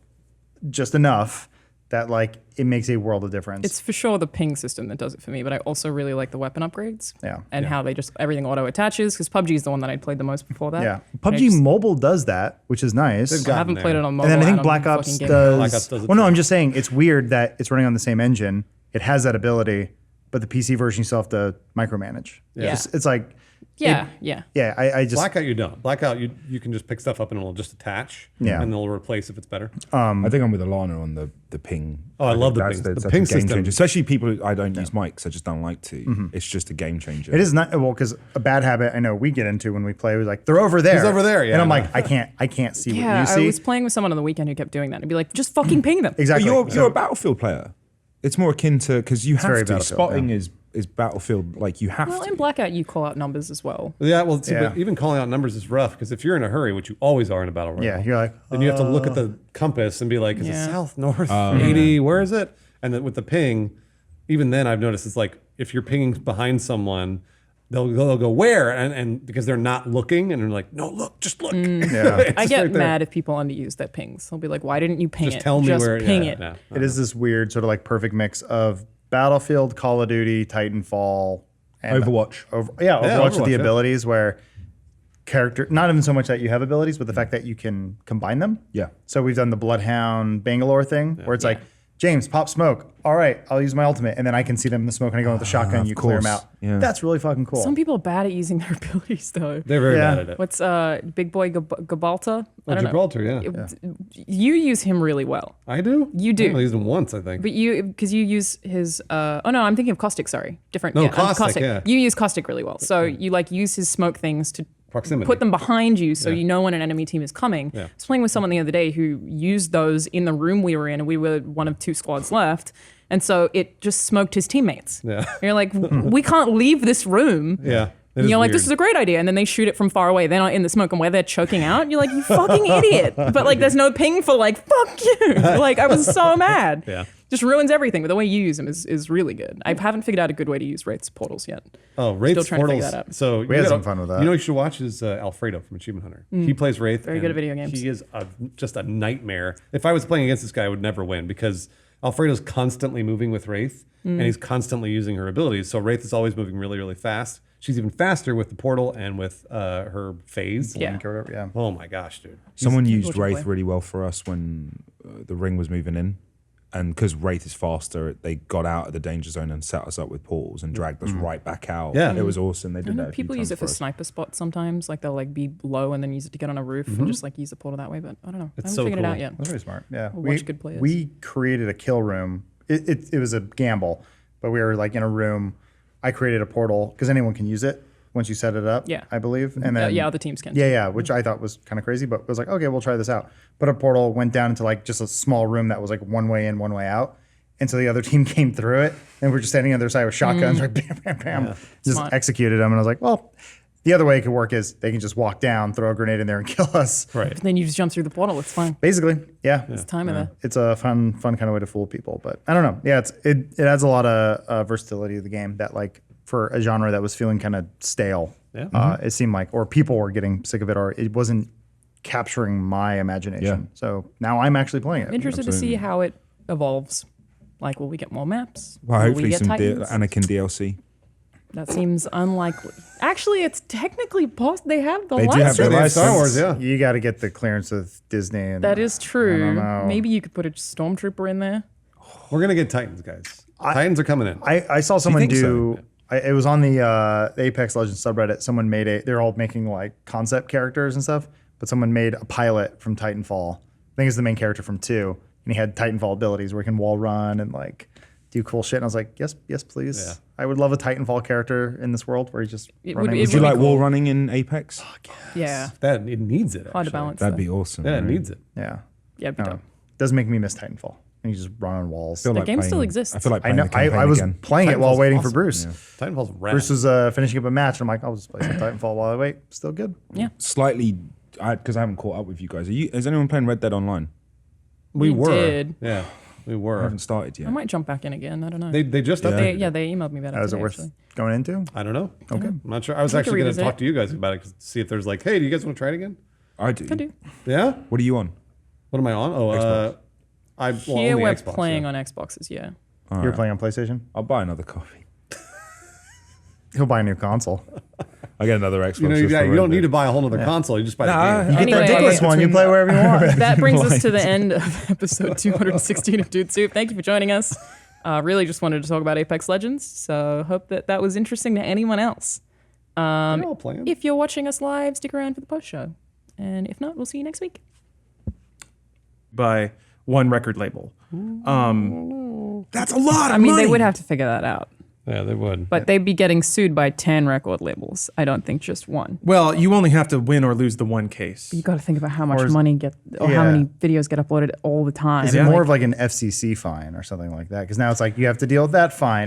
just enough that like it makes a world of difference. It's for sure the ping system that does it for me, but I also really like the weapon upgrades. Yeah. And how they just, everything auto attaches, because PUBG is the one that I played the most before that. yeah. And I PUBG just- Mobile does that, which is nice. They've I gotten haven't there. played it on mobile. And then I think don't Black fucking Ops get it. does. Black Ops does it Well, no, too. I'm just saying it's weird that it's running on the same engine. It has that ability, but the PC version you still have to micromanage. Yeah. It's like, Yeah. I just Blackout, you don't. Blackout, you can just pick stuff up and it'll just attach. Yeah. And it'll replace if it's better. I think I'm with Alana on the ping. Oh, I love the That's ping. The that's ping a game system. changer. Especially people who I don't use mics. I just don't like to. It's just a game changer. It is not well because a bad habit I know we get into when we play was like they're over there. He's over there, yeah. And I'm like I can't see what Yeah, you see. I was playing with someone on the weekend who kept doing that. I'd be like, just fucking ping them. But Exactly. you're a Battlefield player. It's more akin to because you very have to. Battlefield, Spotting is Battlefield. Like you have Well, to. in Blackout, you call out numbers as well. Yeah, well, see, Yeah. but even calling out numbers is rough because if you're in a hurry, which you always are in a battle royale, Yeah, you're like then you have to look at the compass and be like, is Yeah. it south, north, 80? Where is it? And then with the ping, even then I've noticed it's like if you're pinging behind someone, they'll go where? And because they're not looking and they're like, no, look, just look. yeah. It's I just get right there. mad if people underuse their pings. They'll be like, why didn't you ping Just it? tell me just where. ping yeah, it. no. It is this weird sort of like perfect mix of Battlefield, Call of Duty, Titanfall, and Overwatch. Overwatch Overwatch, with the yeah. abilities where character not even so much that you have abilities, but the fact that you can combine them. Yeah. So we've done the Bloodhound Bangalore thing where it's like, James, pop smoke. All right, I'll use my ultimate, and then I can see them in the smoke, and I go with the shotgun. You clear them course. out. Yeah. That's really fucking cool. Some people are bad at using their abilities, though. They're very Yeah. bad at it. What's Big Boy Gibraltar? I don't know. Gibraltar, yeah. You use him really well. I do? You do. I only used them once, I think. But because you use his, oh no, I'm thinking of Caustic, sorry. Different. No, yeah, Caustic, yeah. You use Caustic really well. So you like use his smoke things to Proximity. put them behind you so you know when an enemy team is coming. Yeah. I was playing with someone the other day who used those in the room we were in, and we were one of two squads left. And so it just smoked his teammates. Yeah. And you're like, we can't leave this room. Yeah. And you're like, this is a great idea. And then they shoot it from far away. They're not in the smoke, and where they're choking out, you're like, you fucking idiot. But like, there's no ping for like, fuck you. Like, I was so mad. Yeah. Just ruins everything. But the way you use them is really good. I haven't figured out a good way to use Wraith's portals yet. Oh, Wraith's trying to figure portals. that out. So We had some fun with that. You know what you should watch is Alfredo from Achievement Hunter. He plays Wraith. Very good at and video games. He is just a nightmare. If I was playing against this guy, I would never win because Alfredo's constantly moving with Wraith and he's constantly using her abilities. So Wraith is always moving really, really fast. She's even faster with the portal and with her phase. Yeah. Or whatever, yeah. Oh my gosh, dude. Someone what used you Wraith play. really well for us when the ring was moving in. And because Wraith is faster, they got out of the danger zone and set us up with portals and dragged us right back out. Yeah. It was awesome. They I did know that. a few people use times it for us. sniper spots sometimes. Like they'll like be low and then use it to get on a roof and just like use the portal that way. But I don't know. I haven't so figured it cool. out yet. That's very smart. Yeah. We'll watch good players. We created a kill room. It was a gamble, but we were like in a room. I created a portal because anyone can use it once you set it up. Yeah. I believe. And then yeah, other teams can. Yeah, which I thought was kind of crazy, but was like, okay, we'll try this out. But a portal went down into like just a small room that was like one way in, one way out. And so the other team came through it, and we're just standing on the other side with shotguns, like bam, bam, bam, just Smart. executed them. And I was like, well, the other way it could work is they can just walk down, throw a grenade in there, and kill us. Right. Then you just jump through the portal. It's fine. Basically, yeah. It's time of that. It's a fun kind of way to fool people. But I don't know. Yeah, it adds a lot of versatility to the game that like for a genre that was feeling kind of stale. Yeah. It seemed like, or people were getting sick of it, or it wasn't capturing my imagination. Yeah. So now I'm actually playing it. I'm interested to see how it evolves. Like, will we get more maps? Well, Will we hopefully get some Titans? Anakin DLC. That seems unlikely. Actually, it's technically possible. They have the They do have license. the They have license. Star Wars, yeah. You got to get the clearance with Disney. And That is true. know. Maybe you could put a stormtrooper in there. We're going to get Titans, guys. Titans are coming in. I saw someone think do. so? It was on the Apex Legends subreddit. Someone made they're all making like concept characters and stuff, but someone made a pilot from Titanfall. I think it's the main character from 2, and he had Titanfall abilities where he can wall run and like do cool shit. And I was like, yes, please. Yeah. I would love a Titanfall character in this world where he's just It running. would- with it Do you would like be cool. wall running in Apex? Yeah. It needs it. Hard to actually. balance. That'd though. be awesome. Yeah, it right? needs it. yeah. Yeah, it'd be No, dope. does make me miss Titanfall. And you just run on walls. I feel The game still playing- exists. I feel like I playing know. the campaign I was again. playing it while Titanfall's waiting awesome. for Bruce. Titanfall's rad. Bruce was finishing up a match, and I'm like, I'll just play some Titanfall while I wait. Still good. Yeah. Slightly because I haven't caught up with you guys. Is anyone playing Red Dead Online? We were. did. Yeah, we I were. haven't started yet. I might jump back in again. I don't know. They just updated. They emailed me about it Is it today, worth actually. going into? I don't know. Okay. I'm not sure. I was We could actually going to revisit talk it. to you guys about it to see if there's like, hey, do you guys want to try it again? I do. Could do. Yeah. What are you on? What am I on? Oh, Here on the we're Xbox, playing yeah. on Xboxes, yeah. You're playing on PlayStation? I'll buy another copy. He'll buy a new console. I get another Xbox. You know, just for you Red don't need Dead. to buy a whole other console. You just buy the game. You Anyway, get that dickless one. You play wherever you want. That brings us to the end of episode 216 of Dude Soup. Thank you for joining us. Really just wanted to talk about Apex Legends, so hope that was interesting to anyone else. They're all playing. If you're watching us live, stick around for the post show. And if not, we'll see you next week. By one record label. That's a lot of I mean, money. they would have to figure that out. Yeah, they would. But they'd be getting sued by 10 record labels. I don't think just one. Well, you only have to win or lose the one case. You got to think about how much Or is- money how yeah. many videos get uploaded all the time. Is it more of like an FCC fine or something like that? Because now it's like you have to deal with that fine